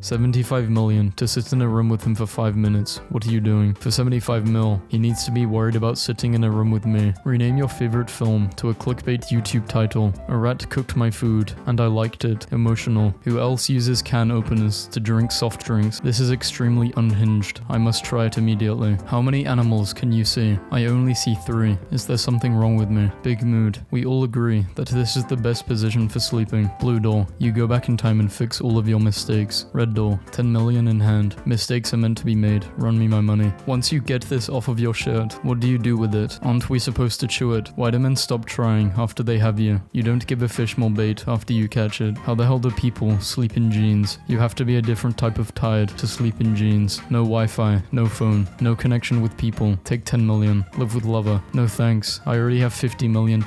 75 million to sit in a room with him for 5 minutes. What are you doing? For 75 mil, he needs to be worried about sitting in a room with me. Rename your favorite film to a clickbait YouTube title. A rat cooked my food, and I liked it. Emotional. Who else uses can openers to drink soft drinks? This is extremely unhinged. I must try it immediately. How many animals can you see? I only see 3. Is there something wrong with me? Big mood. We all agree that this is the best position for sleeping. Blue door. You go back in time and fix all of your mistakes. Red door. 10 million in hand. Mistakes are meant to be made. Run me my money. Once you get this off of your shirt, what do you do with it? Aren't we supposed to chew it? Why do men stop trying after they have you? You don't give a fish more bait after you catch it. How the hell do people sleep in jeans? You have to be a different type of tired to sleep in jeans. No Wi-Fi, no phone, no connection with people. Take 10 million. Live with lover. No thanks. I already have $50 million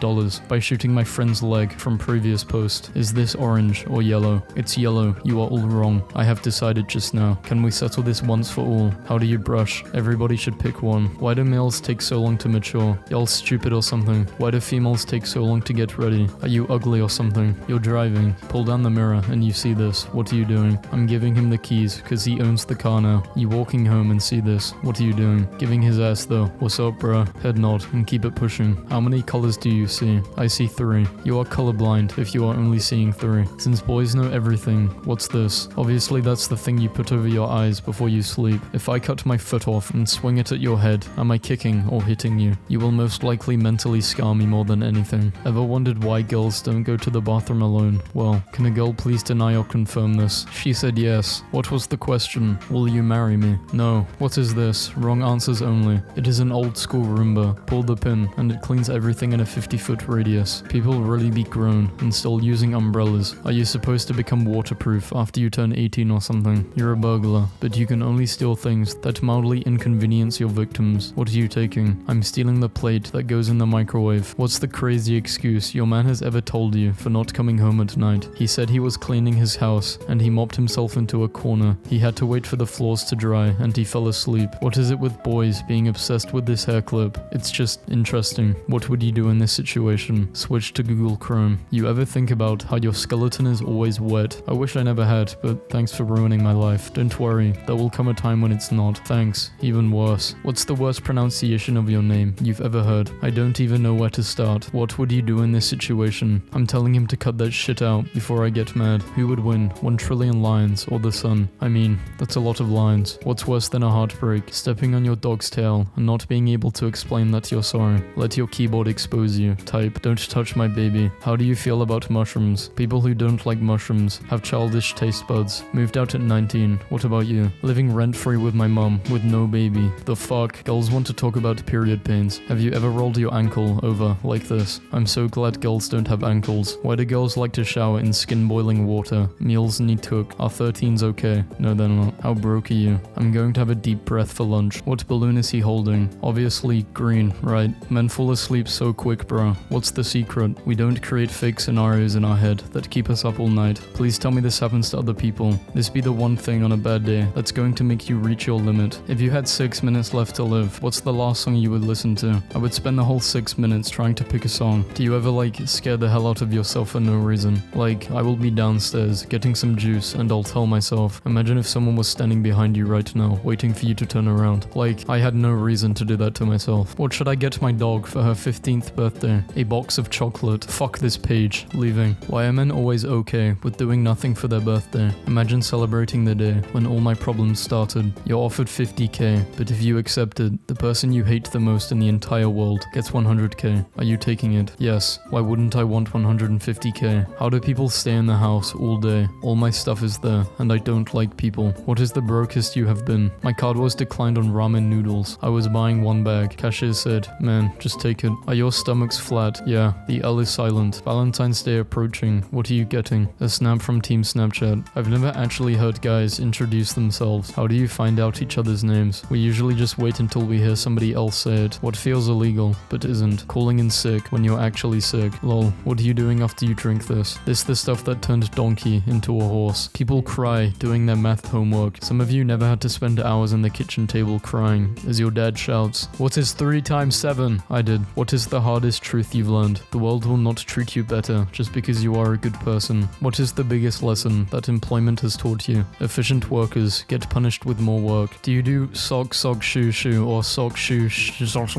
by shooting my friend's leg from previous post. Is this orange or yellow? It's yellow. You are all wrong. I have decided just now. Can we settle this once for all? How do you brush? Everybody should pick one. Why do males take so long to mature? Y'all stupid or something? Why do females take so long to get ready? Are you ugly or something? You're driving. Pull down the mirror and you see this. What are you doing? I'm giving him the keys because he owns the car now. You walking home and see this. What are you doing? Giving his ass though. What's up, bruh? Head nod and keep it pushing. How many colors do you see? I see 3. You are colorblind if you are only seeing 3. Since boys know everything, what's this? Obviously that's the thing you put over your eyes before you sleep. If I cut my foot off and swing it at your head, am I kicking or hitting you? You will most likely mentally scar me more than anything. Ever wondered why girls don't go to the bathroom alone? Well, can a girl please deny or confirm this? She said yes. What was the question? Will you marry me? No. What is this? Wrong answers only. It is an old school Roomba. Pull the pin and it cleans everything in a 50-foot radius. People really be grown and still using umbrellas. Are you supposed to become waterproof after you turn 18 or something? You're a burglar, but you can only steal things that mildly inconvenience your victims. What are you taking? I'm stealing the plate that goes in the microwave. What's the crazy excuse your man has ever told you for not coming home at night? He said he was cleaning his house and he mopped himself into a corner. He had to wait for the floors to dry and he fell asleep. What is it with boys being obsessed with this hair clip? It's just interesting. What would you do in this situation? Switch to Google Chrome. You ever think about how your skeleton is always wet? I wish I never had, but thanks for ruining my life. Don't worry, there will come a time when it's not. Thanks. Even worse. What's the worst pronunciation of your name you've ever heard? I don't even know where to start. What would you do in this situation? I'm telling him to cut that shit out before I get mad. Who would win? 1 trillion lions or the sun? I mean, that's a lot of lines. What's worse than a heartbreak? Stepping on your dog's tail and not being able to explain that you're sorry. Let your keyboard expose you. Type, don't touch my baby. How do you feel about mushrooms? People who don't like mushrooms have childish taste buds. Moved out at 19. What about you? Living rent-free with my mom, with no baby. The fuck? Girls want to talk about period pains. Have you ever rolled your ankle over like this? I'm so glad girls don't have ankles. Why do girls like to shower in skin-boiling water? Meals need cook. Are 13s okay? No, they're not. How broke are you? I'm going to have a deep breath for lunch. What balloon is he holding? Obviously green, right? Men fall asleep so quick, bro. What's the secret? We don't create fake scenarios in our head that keep us up all night. Please tell me this happens to other people. This be the one thing on a bad day that's going to make you reach your limit. If you had 6 minutes left to live, what's the last song you would listen to? I would spend the whole 6 minutes trying to pick a song. Do you ever scare the hell out of yourself for no reason? I will be downstairs getting some juice and I'll tell myself, imagine if someone was standing behind you right now waiting for you to turn around. I had no reason to do that to myself. What should I get my dog for her 15th birthday? A box of chocolate. Fuck this page. Leaving. Why are men always okay with doing nothing for their birthday? Imagine celebrating the day when all my problems started. You're offered 50k, but if you accept it, the person you hate the most in the entire world gets 100k. Are you taking it? Yes. Why wouldn't I want 150k? How do people stay in the house all day? All my stuff is there, and I don't like people. What is the brokest you have been? My card was declined on ramen noodles. I was buying 1 bag. Cashier said, man, just take it. Are your stomachs flat? Yeah. The L is silent. Valentine's Day approaching. What are you getting? A snap from Team Snapchat. I've never actually heard guys introduce themselves. How do you find out each other's names? We usually just wait until we hear somebody else say it. What feels illegal, but isn't? Calling in sick when you're actually sick. Lol. What are you doing after you drink this? This the stuff that turned donkey into a horse. People cry doing their math homework. Some of you never had to spend hours in the kitchen table crying as your dad shouts, what is 3 times 7? I did. What is the hardest truth you've learned? The world will not treat you better just because you are a good person. What is the biggest lesson that employment has taught you. Efficient workers get punished with more work. Do you do sock, shoe, shoe, or sock, shoe, sock?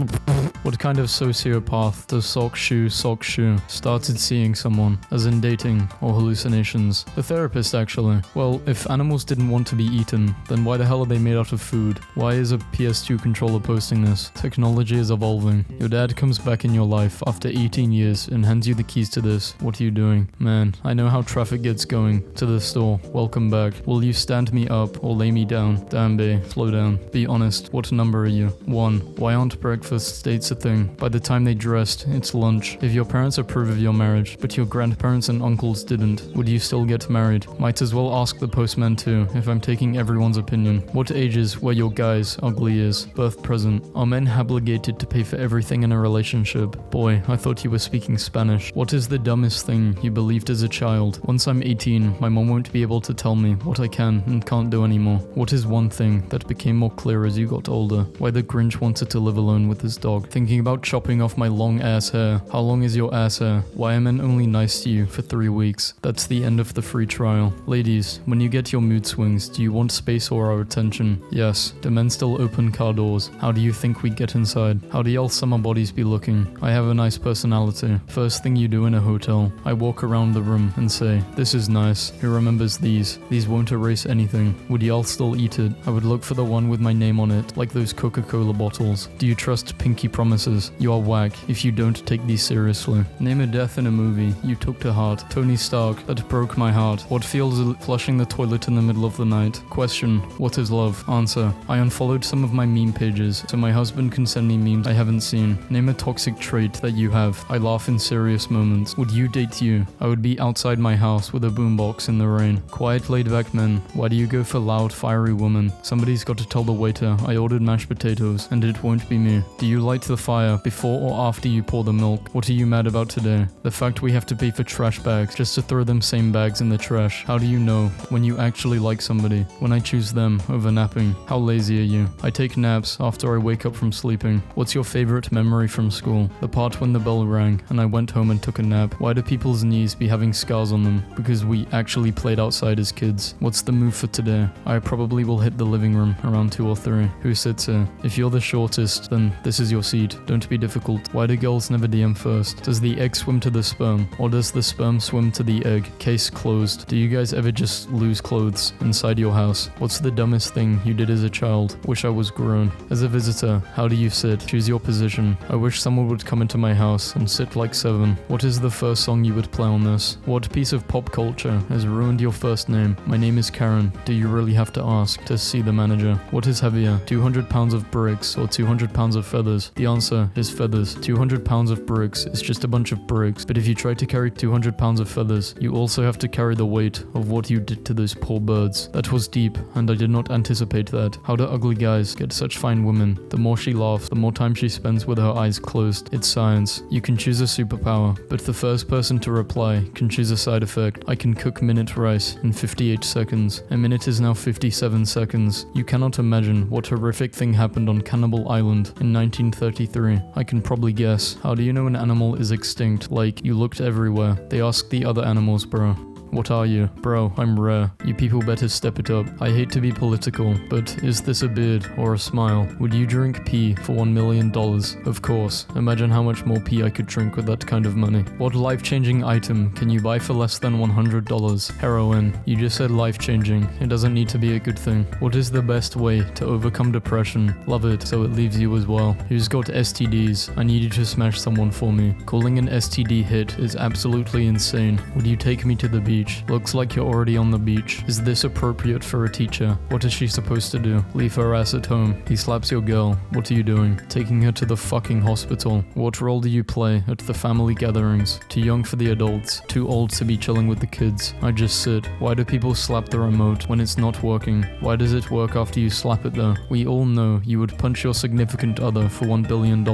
What kind of sociopath does sock, shoe, started seeing someone, as in dating or hallucinations? The therapist, actually. Well, if animals didn't want to be eaten, then why the hell are they made out of food? Why is a PS2 controller posting this? Technology is evolving. Your dad comes back in your life after 18 years and hands you the keys to this. What are you doing? Man, I know how traffic gets going. To the store. Welcome back. Will you stand me up or lay me down? Damn, bae, slow down. Be honest. What number are you? 1. Why aren't breakfast dates a thing? By the time they dressed, it's lunch. If your parents approve of your marriage, but your grandparents and uncles didn't, would you still get married? Might as well ask the postman too, if I'm taking everyone's opinion. What ages were your guys ugly is? Birth present. Are men obligated to pay for everything in a relationship? Boy, I thought you were speaking Spanish. What is the dumbest thing you believed as a child? Once I'm 18, my mom won't be able to tell me what I can and can't do anymore. What is one thing that became more clear as you got older? Why the Grinch wanted to live alone with his dog. Thinking about chopping off my long ass hair. How long is your ass hair? Why are men only nice to you for 3 weeks? That's the end of the free trial. Ladies, when you get your mood swings, do you want space or our attention? Yes. Do men still open car doors? How do you think we get inside? How do y'all summer bodies be looking? I have a nice personality. First thing you do in a hotel, I walk around the room and say, this is nice. Who remembers these? These won't erase anything. Would y'all still eat it? I would look for the one with my name on it, like those Coca-Cola bottles. Do you trust pinky promises? You are whack if you don't take these seriously. Name a death in a movie you took to heart. Tony Stark, that broke my heart. What feels flushing the toilet in the middle of the night? Question, what is love? Answer, I unfollowed some of my meme pages, so my husband can send me memes I haven't seen. Name a toxic trait that you have. I laugh in serious moments. Would you date you? I would be outside my house with a boombox in the rain. Quiet, laid-back men. Why do you go for loud, fiery women? Somebody's got to tell the waiter I ordered mashed potatoes, and it won't be me. Do you light the fire before or after you pour the milk? What are you mad about today? The fact we have to pay for trash bags just to throw them same bags in the trash. How do you know when you actually like somebody? When I choose them over napping. How lazy are you? I take naps after I wake up from sleeping. What's your favorite memory from school? The part when the bell rang and I went home and took a nap. Why do people's knees be having scars on them? Because we actually played outside as kids. What's the move for today? I probably will hit the living room around 2 or 3. Who sits here? If you're the shortest, then this is your seat. Don't be difficult. Why do girls never DM first? Does the egg swim to the sperm? Or does the sperm swim to the egg? Case closed. Do you guys ever just lose clothes inside your house? What's the dumbest thing you did as a child? Wish I was grown. As a visitor, how do you sit? Choose your position. I wish someone would come into my house and sit like 7. What is the first song you would play on this? What piece of pop culture has ruined your first name? My name is Karen. Do you really have to ask to see the manager? What is heavier, 200 pounds of bricks or 200 pounds of feathers? The answer is feathers. 200 pounds of bricks is just a bunch of bricks, but if you try to carry 200 pounds of feathers, you also have to carry the weight of what you did to those poor birds. That was deep, and I did not anticipate that. How do ugly guys get such fine women? The more she laughs, the more time she spends with her eyes closed. It's science. You can choose a superpower, but the first person to reply can choose a side effect. I can cook minute rice in 58 seconds. A minute is now 57 seconds. You cannot imagine what horrific thing happened on Cannibal Island in 1933. I can probably guess. How do you know an animal is extinct? Like, you looked everywhere. They asked the other animals, bro. What are you? Bro, I'm rare. You people better step it up. I hate to be political, but is this a beard or a smile? Would you drink pee for $1 million? Of course. Imagine how much more pee I could drink with that kind of money. What life-changing item can you buy for less than $100? Heroin. You just said life-changing. It doesn't need to be a good thing. What is the best way to overcome depression? Love it, so it leaves you as well. Who's got STDs? I need you to smash someone for me. Calling an STD hit is absolutely insane. Would you take me to the beach? Looks like you're already on the beach. Is this appropriate for a teacher? What is she supposed to do? Leave her ass at home. He slaps your girl. What are you doing? Taking her to the fucking hospital. What role do you play at the family gatherings? Too young for the adults. Too old to be chilling with the kids. I just sit. Why do people slap the remote when it's not working? Why does it work after you slap it though? We all know you would punch your significant other for $1 billion,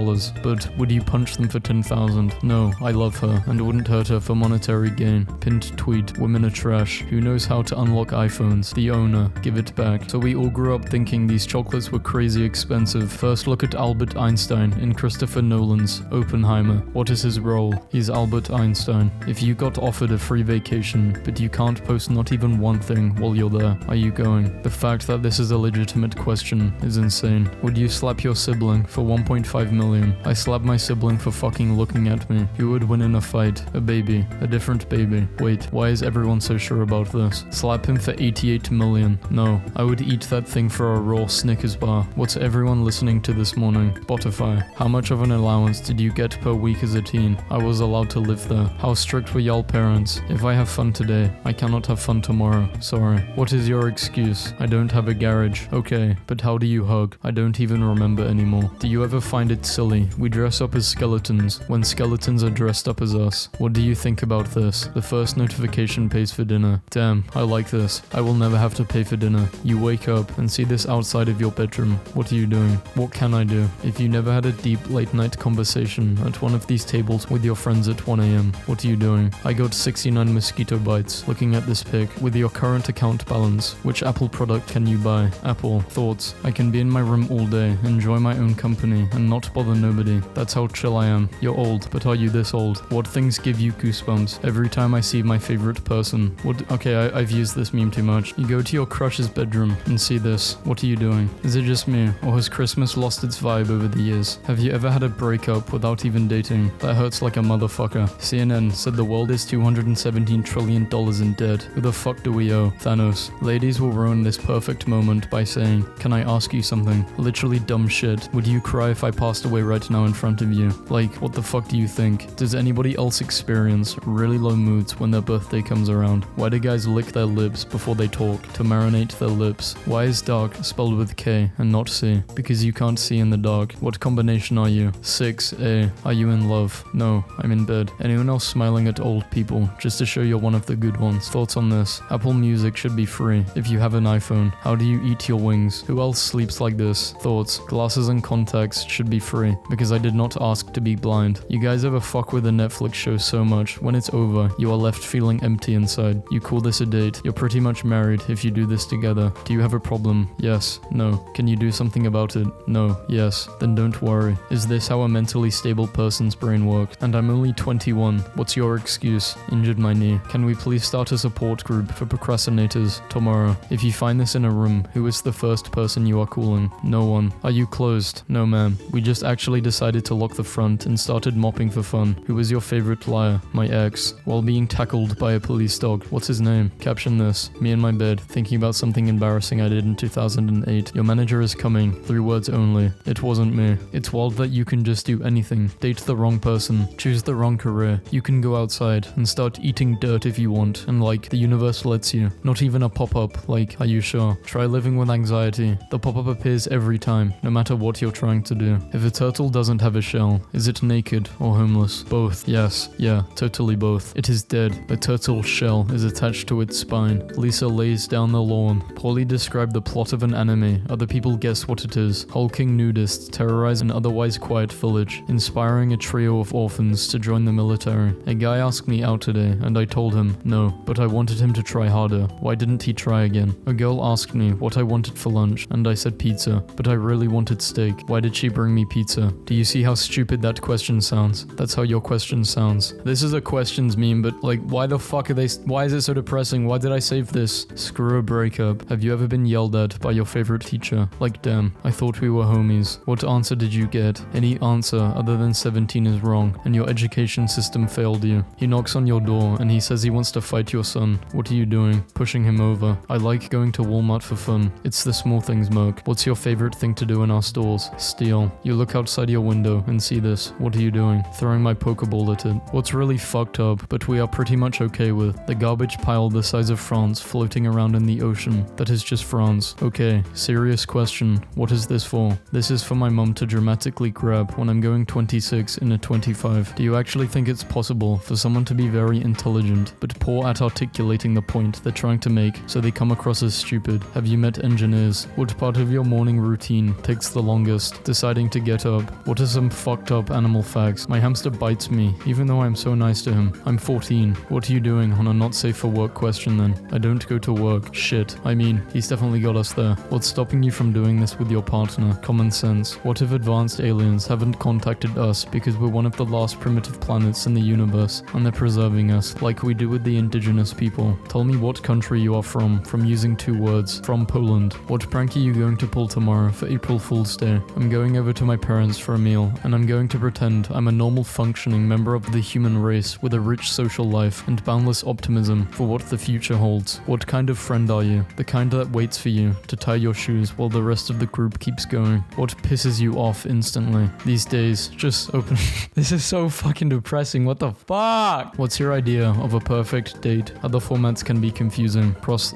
but would you punch them for 10,000? No, I love her and wouldn't hurt her for monetary gain. Pinned tweet. Women are trash. Who knows how to unlock iPhones? The owner. Give it back. So we all grew up thinking these chocolates were crazy expensive. First look at Albert Einstein in Christopher Nolan's Oppenheimer. What is his role? He's Albert Einstein. If you got offered a free vacation, but you can't post not even one thing while you're there, are you going? The fact that this is a legitimate question is insane. Would you slap your sibling for 1.5 million? I slap my sibling for fucking looking at me. Who would win in a fight? A baby. A different baby. Wait, why is everyone so sure about this? Slap him for 88 million. No, I would eat that thing for a raw Snickers bar. What's everyone listening to this morning? Spotify. How much of an allowance did you get per week as a teen? I was allowed to live there. How strict were y'all parents? If I have fun today, I cannot have fun tomorrow. Sorry. What is your excuse? I don't have a garage. Okay, but how do you hug? I don't even remember anymore. Do you ever find it silly? We dress up as skeletons when skeletons are dressed up as us. What do you think about this? The first notification pays for dinner. Damn, I like this. I will never have to pay for dinner. You wake up and see this outside of your bedroom. What are you doing? What can I do? If you never had a deep late night conversation at one of these tables with your friends at 1 a.m., what are you doing? I got 69 mosquito bites looking at this pic. With your current account balance, which Apple product can you buy? Apple. Thoughts. I can be in my room all day, enjoy my own company, and not bother nobody. That's how chill I am. You're old, but are you this old? What things give you goosebumps? Every time I see my favorite person. I've used this meme too much. You go to your crush's bedroom and see this. What are you doing? Is it just me, or has Christmas lost its vibe over the years? Have you ever had a breakup without even dating? That hurts like a motherfucker. CNN said the world is $217 trillion in debt. Who the fuck do we owe? Thanos. Ladies will ruin this perfect moment by saying, can I ask you something? Literally dumb shit. Would you cry if I passed away right now in front of you? Like, what the fuck do you think? Does anybody else experience really low moods when their birthday comes around? Why do guys lick their lips before they talk to marinate their lips? Why is dark spelled with K and not C? Because you can't see in the dark. What combination are you? 6A. Are you in love? No, I'm in bed. Anyone else smiling at old people just to show you're one of the good ones? Thoughts on this? Apple Music should be free if you have an iPhone. How do you eat your wings? Who else sleeps like this? Thoughts? Glasses and contacts should be free because I did not ask to be blind. You guys ever fuck with a Netflix show so much when it's over you are left feeling empty inside? You call this a date? You're pretty much married if you do this together. Do you have a problem? Yes. No. Can you do something about it? No. Yes. Then don't worry. Is this how a mentally stable person's brain works? And I'm only 21. What's your excuse? Injured my knee. Can we please start a support group for procrastinators tomorrow? If you find this in a room, who is the first person you are calling? No one. Are you closed? No ma'am. We just actually decided to lock the front and started mopping for fun. Who is your favorite liar? My ex. While being tackled by a police dog. What's his name? Caption this. Me in my bed, thinking about something embarrassing I did in 2008. Your manager is coming. 3 words only. It wasn't me. It's wild that you can just do anything. Date the wrong person. Choose the wrong career. You can go outside and start eating dirt if you want, and like, the universe lets you. Not even a pop-up, like, are you sure? Try living with anxiety. The pop-up appears every time, no matter what you're trying to do. If a turtle doesn't have a shell, is it naked or homeless? Both. Yes. Yeah, totally both. It is dead. A turtle's shell is attached to its spine. Lisa lays down the lawn. Poorly describe the plot of an anime. Other people guess what it is. Hulking nudists terrorize an otherwise quiet village, inspiring a trio of orphans to join the military. A guy asked me out today, and I told him no, but I wanted him to try harder. Why didn't he try again? A girl asked me what I wanted for lunch, and I said pizza, but I really wanted steak. Why did she bring me pizza? Do you see how stupid that question sounds? That's how your question sounds. This is a questions meme, but like, why the fuck are they? Why is it so depressing? Why did I save this? Screw a breakup. Have you ever been yelled at by your favorite teacher? Like, damn, I thought we were homies. What answer did you get? Any answer other than 17 is wrong, and your education system failed you. He knocks on your door, and he says he wants to fight your son. What are you doing? Pushing him over. I like going to Walmart for fun. It's the small things, Merc. What's your favorite thing to do in our stores? Steal. You look outside your window and see this. What are you doing? Throwing my Pokeball at it. What's really fucked up, but we are pretty much okay with, the garbage pile the size of France floating around in the ocean. That is just France. Okay, serious question. What is this for? This is for my mum to dramatically grab when I'm going 26 in a 25. Do you actually think it's possible for someone to be very intelligent, but poor at articulating the point they're trying to make, so they come across as stupid? Have you met engineers? What part of your morning routine takes the longest? Deciding to get up. What are some fucked up animal facts? My hamster bites me, even though I'm so nice to him. I'm 14. What are you doing going on a not safe for work question then? I don't go to work. Shit. I mean, he's definitely got us there. What's stopping you from doing this with your partner? Common sense. What if advanced aliens haven't contacted us because we're one of the last primitive planets in the universe and they're preserving us like we do with the indigenous people? Tell me what country you are from using 2 words. From Poland. What prank are you going to pull tomorrow for April Fool's Day? I'm going over to my parents for a meal and I'm going to pretend I'm a normal functioning member of the human race with a rich social life and boundless optimism for what the future holds. What kind of friend are you? The kind that waits for you to tie your shoes while the rest of the group keeps going. What pisses you off instantly? These days, just open. This is so fucking depressing. What the fuck? What's your idea of a perfect date? Other formats can be confusing.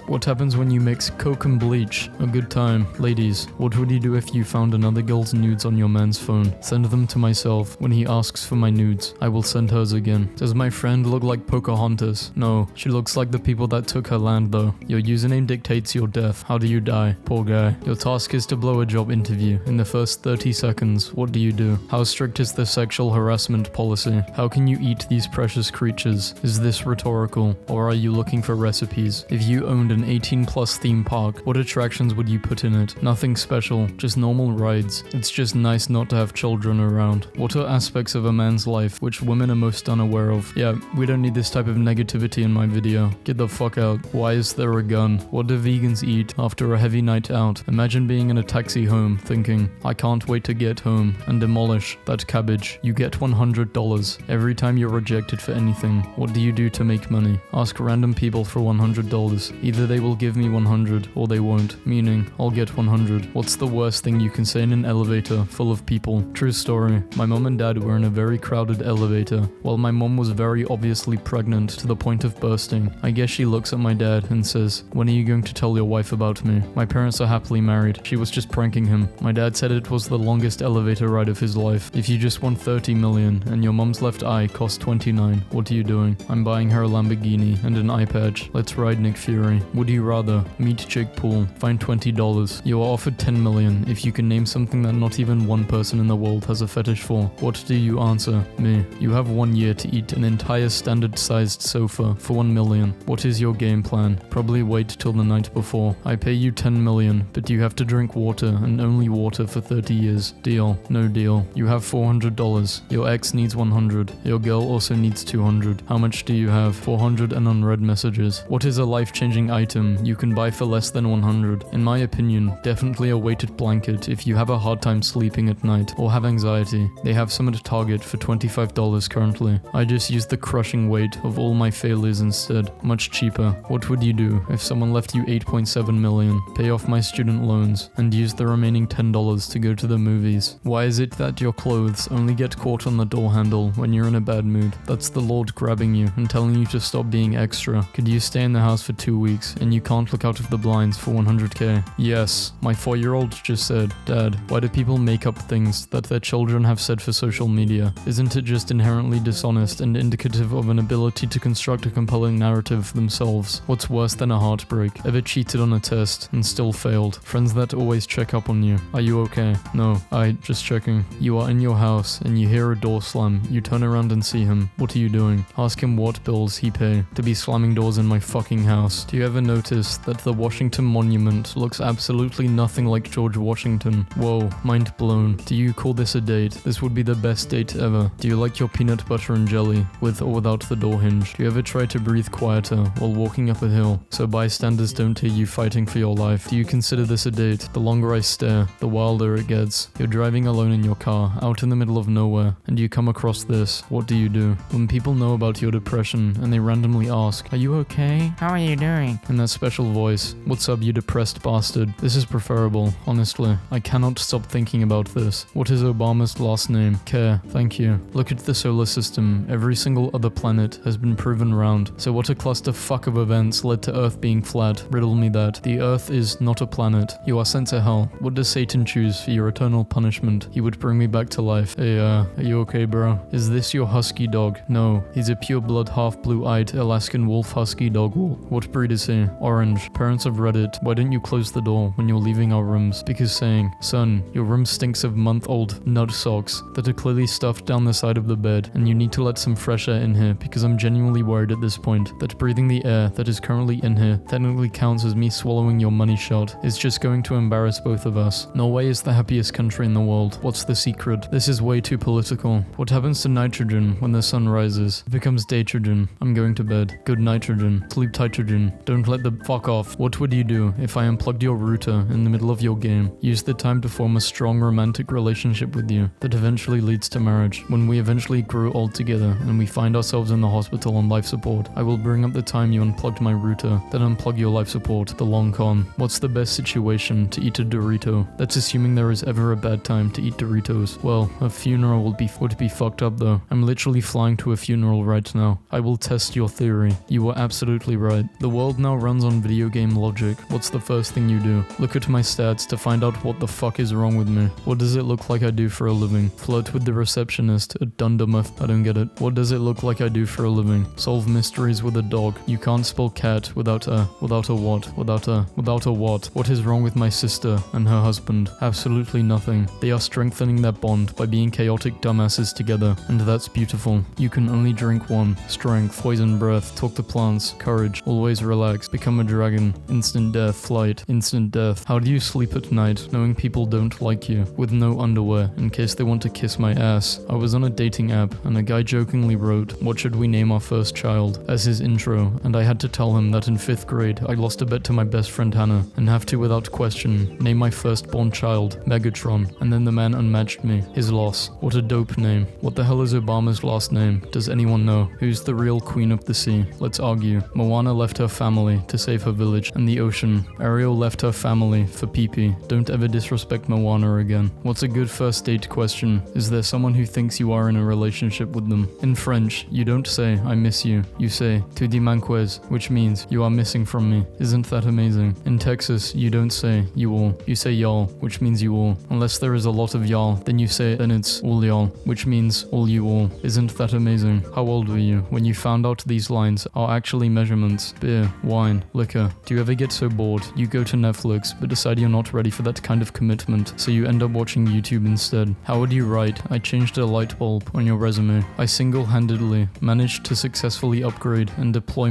What happens when you mix Coke and bleach? A good time. Ladies, what would you do if you found another girl's nudes on your man's phone? Send them to myself. When he asks for my nudes, I will send hers again. Does my friend look like Pocahontas? No, she looks like the people that took her land though. Your username dictates your death. How do you die? Poor guy. Your task is to blow a job interview. In the first 30 seconds, what do you do? How strict is the sexual harassment policy? How can you eat these precious creatures? Is this rhetorical, or are you looking for recipes? If you owned an 18+ theme park, what attractions would you put in it? Nothing special, just normal rides. It's just nice not to have children around. What are aspects of a man's life which women are most unaware of? Yeah, we don't need this type of negativity in my video. Get the fuck out. Why is there a gun? What do vegans eat after a heavy night out? Imagine being in a taxi home thinking, I can't wait to get home and demolish that cabbage. You get $100 every time you're rejected for anything. What do you do to make money? Ask random people for $100. Either they will give me 100 or they won't, meaning I'll get 100. What's the worst thing you can say in an elevator full of people? True story. My mom and dad were in a very crowded elevator. While my mom was very obviously pregnant to the point of bursting, I guess she looks at my dad and says, when are you going to tell your wife about me? My parents are happily married. She was just pranking him. My dad said it was the longest elevator ride of his life. If you just won 30 million and your mom's left eye costs 29, what are you doing? I'm buying her a Lamborghini and an iPad. Let's ride Nick Fury. Would you rather meet Jake Paul, find $20? You are offered 10 million if you can name something that not even one person in the world has a fetish for. What do you answer? Me. You have 1 year to eat an entire standard-sized sofa for 1 million. What is your game plan? Probably wait till the night before. I pay you 10 million, but you have to drink water and only water for 30 years. Deal. No deal. You have $400. Your ex needs 100. Your girl also needs 200. How much do you have? 400 and unread messages. What is a life-changing item you can buy for less than 100? In my opinion, definitely a weighted blanket if you have a hard time sleeping at night or have anxiety. They have some at Target for $25 currently. I just use the crushing weight of all my failures instead. Much cheaper. What would you do if someone left you 8.7 million, pay off my student loans, and use the remaining $10 to go to the movies? Why is it that your clothes only get caught on the door handle when you're in a bad mood? That's the Lord grabbing you and telling you to stop being extra. Could you stay in the house for 2 weeks and you can't look out of the blinds for 100k? Yes, my 4-year-old just said, Dad, why do people make up things that their children have said for social media? Isn't it just inherently dishonest and indicative of an ability to construct a compelling narrative themselves? What's worse than a heartbreak? Ever cheated on a test and still failed? Friends that always check up on you. Are you okay? No, just checking. You are in your house and you hear a door slam. You turn around and see him. What are you doing? Ask him what bills he pay to be slamming doors in my fucking house. Do you ever notice that the Washington Monument looks absolutely nothing like George Washington? Whoa, mind blown. Do you call this a date? This would be the best date ever. Do you like your peanut butter and jelly, with or without the door hinge? Do you ever try to breathe quieter while walking up a hill so bystanders don't hear you fighting for your life? Do you consider this a date? The longer I stare, the wilder it gets. You're driving alone in your car, out in the middle of nowhere, and you come across this. What do you do? When people know about your depression and they randomly ask, are you okay? How are you doing? In that special voice, what's up you depressed bastard? This is preferable, honestly. I cannot stop thinking about this. What is Obama's last name? Care. Thank you. Look at the solar system. Every single other planet has been proven round. So what a clusterfuck of events led to Earth being flat? Riddle me that. The Earth is not a planet. You are sent to hell. What does Satan choose for your eternal punishment? He would bring me back to life. Hey, are you okay, bro? Is this your husky dog? No, he's a pure-blood, half-blue-eyed Alaskan wolf husky dog wool. What breed is he? Orange. Parents of Reddit, why don't you close the door when you're leaving our rooms? Because saying, son, your room stinks of month-old nut socks that are clearly stuffed down the side of the bed, and you need to let some fresh air in here because I'm genuinely worried worried at this point that breathing the air that is currently in here technically counts as me swallowing your money shot is just going to embarrass both of us. Norway is the happiest country in the world. What's the secret? This is way too political. What happens to nitrogen when the sun rises? It becomes daytrogen. I'm going to bed. Good nitrogen. Sleep titrogen. Don't let the fuck off. What would you do if I unplugged your router in the middle of your game? Use the time to form a strong romantic relationship with you that eventually leads to marriage. When we eventually grow old together and we find ourselves in the hospital on life support, I will bring up the time you unplugged my router, then unplug your life support. The long con. What's the best situation to eat a Dorito? That's assuming there is ever a bad time to eat Doritos. Well, a funeral would be fucked up though. I'm literally flying to a funeral right now. I will test your theory. You were absolutely right. The world now runs on video game logic. What's the first thing you do? Look at my stats to find out what the fuck is wrong with me. What does it look like I do for a living? Flirt with the receptionist at Dundermuth. I don't get it. What does it look like I do for a living? Solve mysteries with a dog. You can't spell cat without a what? What is wrong with my sister and her husband? Absolutely nothing. They are strengthening their bond by being chaotic dumbasses together, and that's beautiful. You can only drink one. Strength, poison breath, talk to plants, courage, always relax, become a dragon, instant death, flight, instant death. How do you sleep at night knowing people don't like you? With no underwear, in case they want to kiss my ass. I was on a dating app, and a guy jokingly wrote, "What should we name our first child?" as his intro, and I had to tell him that in 5th grade I lost a bet to my best friend Hannah, and have to without question name my firstborn child Megatron, and then the man unmatched me. His loss. What a dope name. What the hell is Obama's last name? Does anyone know? Who's the real queen of the sea? Let's argue. Moana left her family to save her village and the ocean. Ariel left her family for pee-pee. Don't ever disrespect Moana again. What's a good first date question? Is there someone who thinks you are in a relationship with them? In French, you don't say I miss you. You say tu dis manques, which means you are missing from me. Isn't that amazing? In Texas, you don't say you all. You say y'all, which means you all. Unless there is a lot of y'all, then it's all y'all, which means all you all. Isn't that amazing? How old were you when you found out these lines are actually measurements? Beer, wine, liquor. Do you ever get so bored you go to Netflix but decide you're not ready for that kind of commitment, so you end up watching YouTube instead? How would you write, "I changed a light bulb" on your resume? I single-handedly managed to successfully upgrade and deploy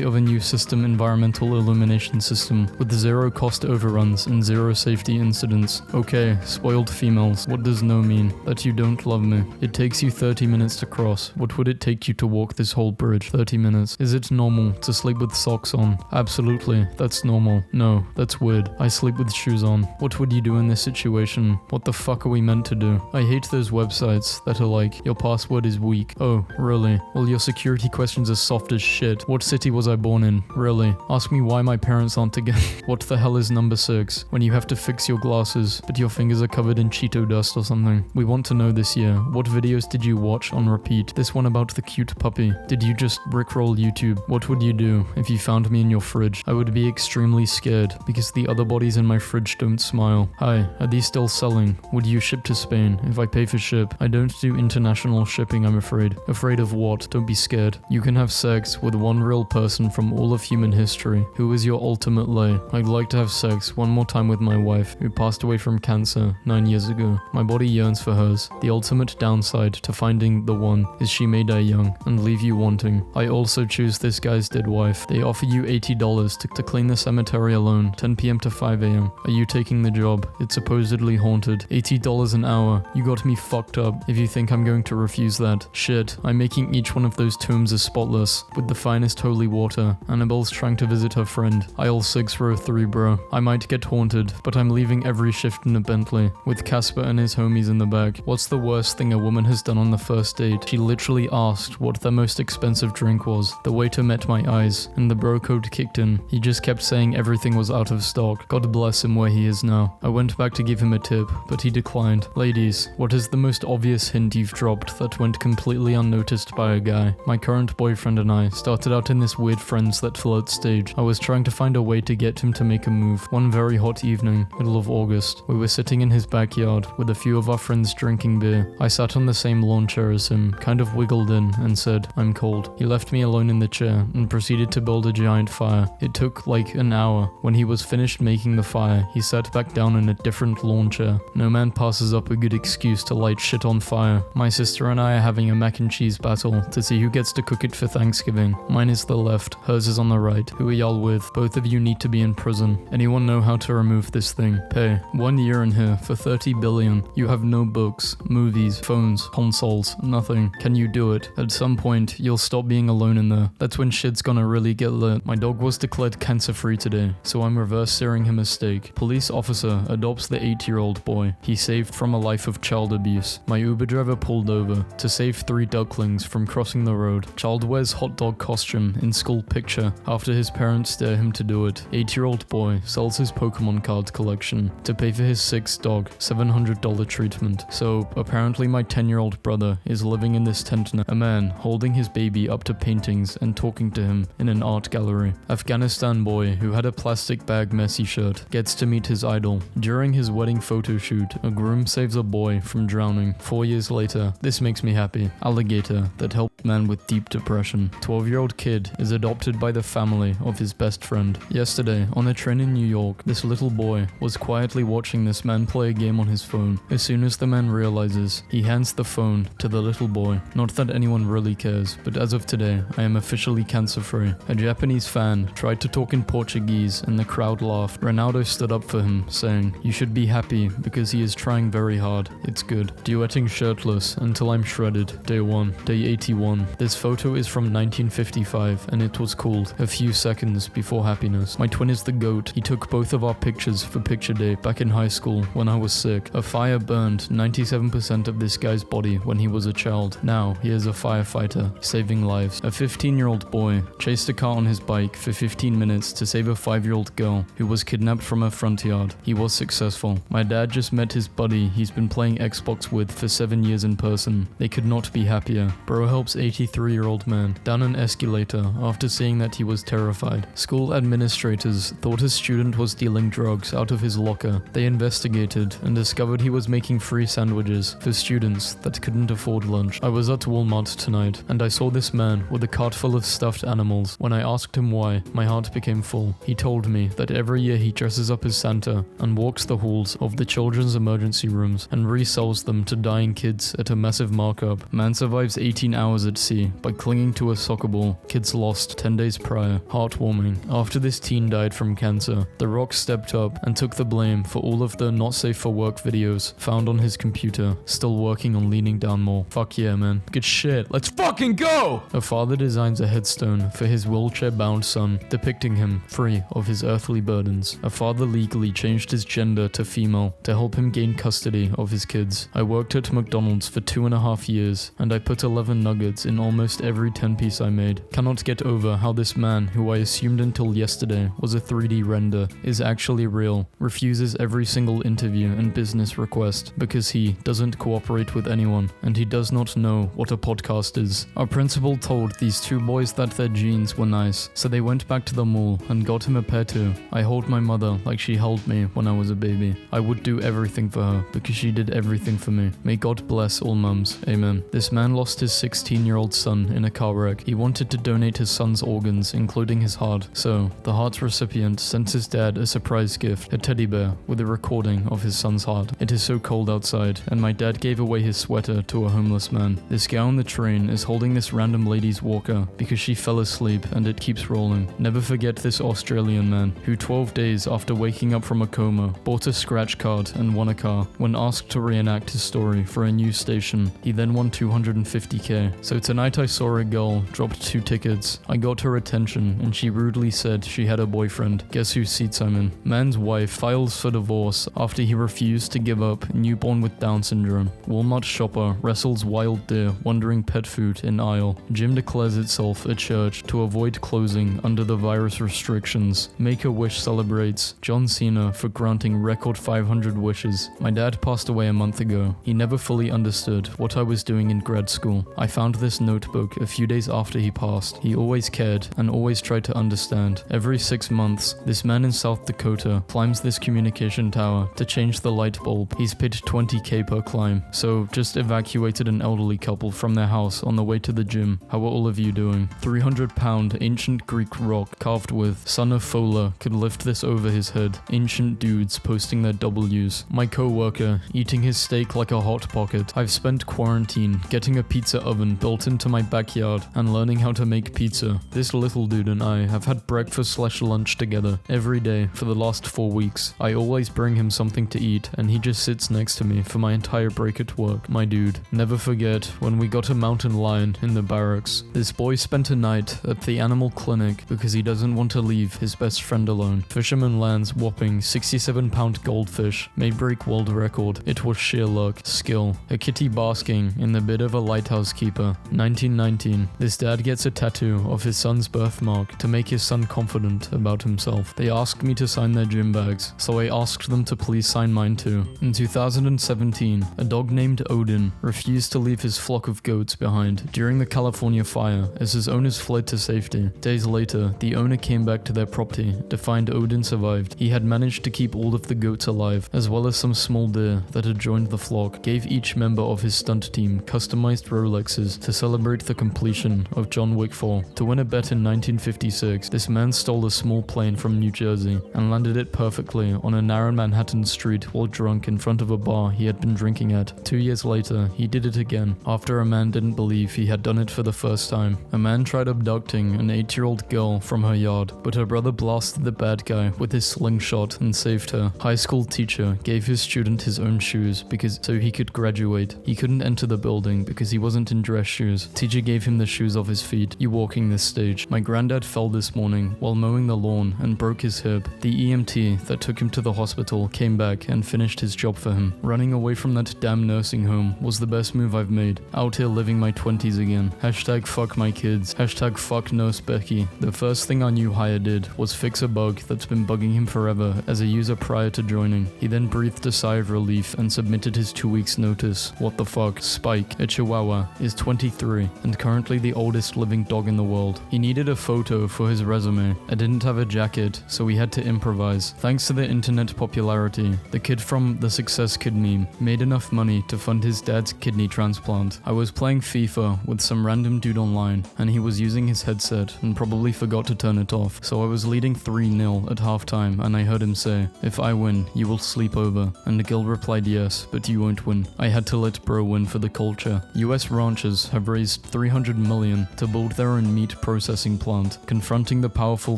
of a new system environmental illumination system with 0 cost overruns and 0 safety incidents. Okay, spoiled females. What does no mean? That you don't love me. It takes you 30 minutes to cross. What would it take you to walk this whole bridge? 30 minutes. Is it normal to sleep with socks on? Absolutely. That's normal. No, that's weird. I sleep with shoes on. What would you do in this situation? What the fuck are we meant to do? I hate those websites that are like, your password is weak. Oh, really? Well, your security questions are soft as shit. What city was I born in? Really? Ask me why my parents aren't together. What the hell is number 6? When you have to fix your glasses, but your fingers are covered in Cheeto dust or something. We want to know this year. What videos did you watch on repeat? This one about the cute puppy. Did you just rickroll YouTube? What would you do if you found me in your fridge? I would be extremely scared because the other bodies in my fridge don't smile. Hi, are these still selling? Would you ship to Spain if I pay for ship? I don't do international shipping, I'm afraid. Afraid of what? Don't be scared. You can have sex with one real person from all of human history. Who is your ultimate lay? I'd like to have sex one more time with my wife, who passed away from cancer 9 years ago. My body yearns for hers. The ultimate downside to finding the one is she may die young and leave you wanting. I also choose this guy's dead wife. They offer you $80 to clean the cemetery alone, 10 p.m. to 5 a.m. Are you taking the job? It's supposedly haunted. $80 an hour. You got me fucked up if you think I'm going to refuse that. Shit, I'm making each one of those tombs as spotless, with the finest holy water. Annabelle's trying to visit her friend. Aisle 6, row 3, bro. I might get haunted, but I'm leaving every shift in a Bentley, with Casper and his homies in the back. What's the worst thing a woman has done on the first date? She literally asked what their most expensive drink was. The waiter met my eyes, and the bro code kicked in. He just kept saying everything was out of stock. God bless him where he is now. I went back to give him a tip, but he declined. Ladies, what is the most obvious hint you've dropped that went completely unnoticed by a guy? My current boyfriend and I started out in this weird friends that flirt stage. I was trying to find a way to get him to make a move. One very hot evening, middle of August, we were sitting in his backyard with a few of our friends drinking beer. I sat on the same lawn chair as him, kind of wiggled in and said, "I'm cold." He left me alone in the chair and proceeded to build a giant fire. It took like an hour. When he was finished making the fire, he sat back down in a different lawn chair. No man passes up a good excuse to light shit on fire. My sister and I are having a mac and cheese battle to see who gets gets to cook it for Thanksgiving. Mine is the left, hers is on the right. Who are y'all with? Both of you need to be in prison. Anyone know how to remove this thing? Pay. 1 year in here for 30 billion. You have no books, movies, phones, consoles, nothing. Can you do it? At some point, you'll stop being alone in there. That's when shit's gonna really get lit. My dog was declared cancer-free today, so I'm reverse searing him a steak. Police officer adopts the 8-year-old boy he saved from a life of child abuse. My Uber driver pulled over to save 3 ducklings from crossing the road. Child wears hot dog costume in school picture after his parents dare him to do it. 8-year-old boy sells his Pokemon card collection to pay for his 6th dog $700 treatment. So apparently my 10-year-old brother is living in this tent now. A man holding his baby up to paintings and talking to him in an art gallery. Afghanistan boy who had a plastic bag Messi shirt gets to meet his idol. During his wedding photo shoot, a groom saves a boy from drowning. 4 years later, this makes me happy. Alligator that helped man with deep depression. 12-year-old kid is adopted by the family of his best friend. Yesterday, on a train in New York, this little boy was quietly watching this man play a game on his phone. As soon as the man realizes, he hands the phone to the little boy. Not that anyone really cares, but as of today, I am officially cancer-free. A Japanese fan tried to talk in Portuguese and the crowd laughed. Ronaldo stood up for him, saying, "You should be happy because he is trying very hard. It's good." Duetting shirtless until I'm shredded. Day 1. Day 81. This photo is from 1955 and it was called A Few Seconds Before Happiness. My twin is the GOAT. He took both of our pictures for picture day back in high school when I was sick. A fire burned 97% of this guy's body when he was a child. Now he is a firefighter, saving lives. A 15-year-old boy chased a car on his bike for 15 minutes to save a 5-year-old girl who was kidnapped from her front yard. He was successful. My dad just met his buddy he's been playing Xbox with for 7 years in person. They could not be happier. Bro helps 83-year-old man down an escalator after seeing that he was terrified. School administrators thought a student was dealing drugs out of his locker. They investigated and discovered he was making free sandwiches for students that couldn't afford lunch. I was at Walmart tonight and I saw this man with a cart full of stuffed animals. When I asked him why, my heart became full. He told me that every year he dresses up as Santa and walks the halls of the children's emergency rooms and resells them to dying kids at a massive markup. Man survives 18 hours at sea by clinging to a soccer ball. Kids lost 10 days prior. Heartwarming. After this teen died from cancer, The Rock stepped up and took the blame for all of the not safe for work videos found on his computer. Still working on leaning down more. Fuck yeah, man. Good shit. Let's fucking go! A father designs a headstone for his wheelchair-bound son, depicting him free of his earthly burdens. A father legally changed his gender to female to help him gain custody of his kids. I worked at McDonald's for 2.5 years, and I put 11 nuggets in almost every 10-piece I made. Cannot get over how this man, who I assumed until yesterday was a 3D render, is actually real. Refuses every single interview and business request because he doesn't cooperate with anyone, and he does not know what a podcast is. Our principal told these 2 boys that their jeans were nice, so they went back to the mall and got him a pair too. I hold my mother like she held me when I was a baby. I would do everything for her because she did everything for me. May God bless all mums. Amen. This man lost his 16-year-old son in a car wreck. He wanted to donate his son's organs, including his heart. So, the heart's recipient sent his dad a surprise gift, a teddy bear with a recording of his son's heart. It is so cold outside, and my dad gave away his sweater to a homeless man. This guy on the train is holding this random lady's walker because she fell asleep and it keeps rolling. Never forget this Australian man who 12 days after waking up from a coma bought a scratch card and won a car. When asked to reenact his story for a news station, he then won $250K. So tonight I saw a girl dropped 2 tickets. I got her attention and she rudely said she had a boyfriend. Guess whose seats I'm in? Man's wife files for divorce after he refused to give up newborn with Down syndrome. Walmart shopper wrestles wild deer wandering pet food in aisle. Gym declares itself a church to avoid closing under the virus restrictions. Make-A-Wish celebrates John Cena for granting record 500 wishes. My dad passed away a month ago. He never fully understood what I was doing in grad school. I found this notebook a few days after he passed. He always cared and always tried to understand. Every 6 months, this man in South Dakota climbs this communication tower to change the light bulb. He's paid $20K per climb, so just evacuated an elderly couple from their house on the way to the gym. How are all of you doing? 300-pound ancient Greek rock carved with son of Fola could lift this over his head. Ancient dudes posting their W's. My co-worker eating his steak like a hot pocket. I've spent quarantine getting a pizza oven built into my backyard and learning how to make pizza. This little dude and I have had breakfast/lunch together every day for the last 4 weeks. I always bring him something to eat and he just sits next to me for my entire break at work. My dude. Never forget when we got a mountain lion in the barracks. This boy spent a night at the animal clinic because he doesn't want to leave his best friend alone. Fisherman lands whopping 67-pound goldfish, may break world record. It was sheer luck, skill. A kitty basking in the bed of a lighthouse keeper. 1919. This dad gets a tattoo of his son's birthmark to make his son confident about himself. They asked me to sign their gym bags, so I asked them to please sign mine too. In 2017, a dog named Odin refused to leave his flock of goats behind during the California fire as his owners fled to safety. Days later, the owner came back to their property to find Odin survived. He had managed to keep all of the goats alive, as well as some small deer that had joined the flock, gave each member of his stunt team customized Rolexes to celebrate the completion of John Wick 4. To win a bet in 1956, this man stole a small plane from New Jersey and landed it perfectly on a narrow Manhattan street while drunk in front of a bar he had been drinking at. 2 years later, he did it again, after a man didn't believe he had done it for the first time. A man tried abducting an 8-year-old girl from her yard, but her brother blasted the bad guy with his slingshot and saved her. High school teacher gave his student his own shoes so he could graduate. He couldn't enter the building because he wasn't in dress shoes. Teacher gave him the shoes off his feet. You walking this stage. My granddad fell this morning while mowing the lawn and broke his hip. The EMT that took him to the hospital came back and finished his job for him. Running away from that damn nursing home was the best move I've made. Out here living my 20s again. Hashtag fuck my kids. Hashtag fuck Nurse Becky. The first thing our new hire did was fix a bug that's been bugging him forever as a user prior to joining. He then breathed a sigh of relief and submitted his 2 weeks notice. What the fuck? Spike, a Chihuahua, is 23 and currently the oldest living dog in the world. He needed a photo for his resume. I didn't have a jacket, so we had to improvise. Thanks to the internet popularity, the kid from the Success Kid meme made enough money to fund his dad's kidney transplant. I was playing FIFA with some random dude online and he was using his headset and probably forgot to turn it off, so I was leading 3-0 at halftime and I heard him say, "If I win, you will sleep over," and Gil replied, "Yes, but you won't win." I had to let bro win for the culture. US ranchers have raised $300 million to build their own meat processing plant, confronting the powerful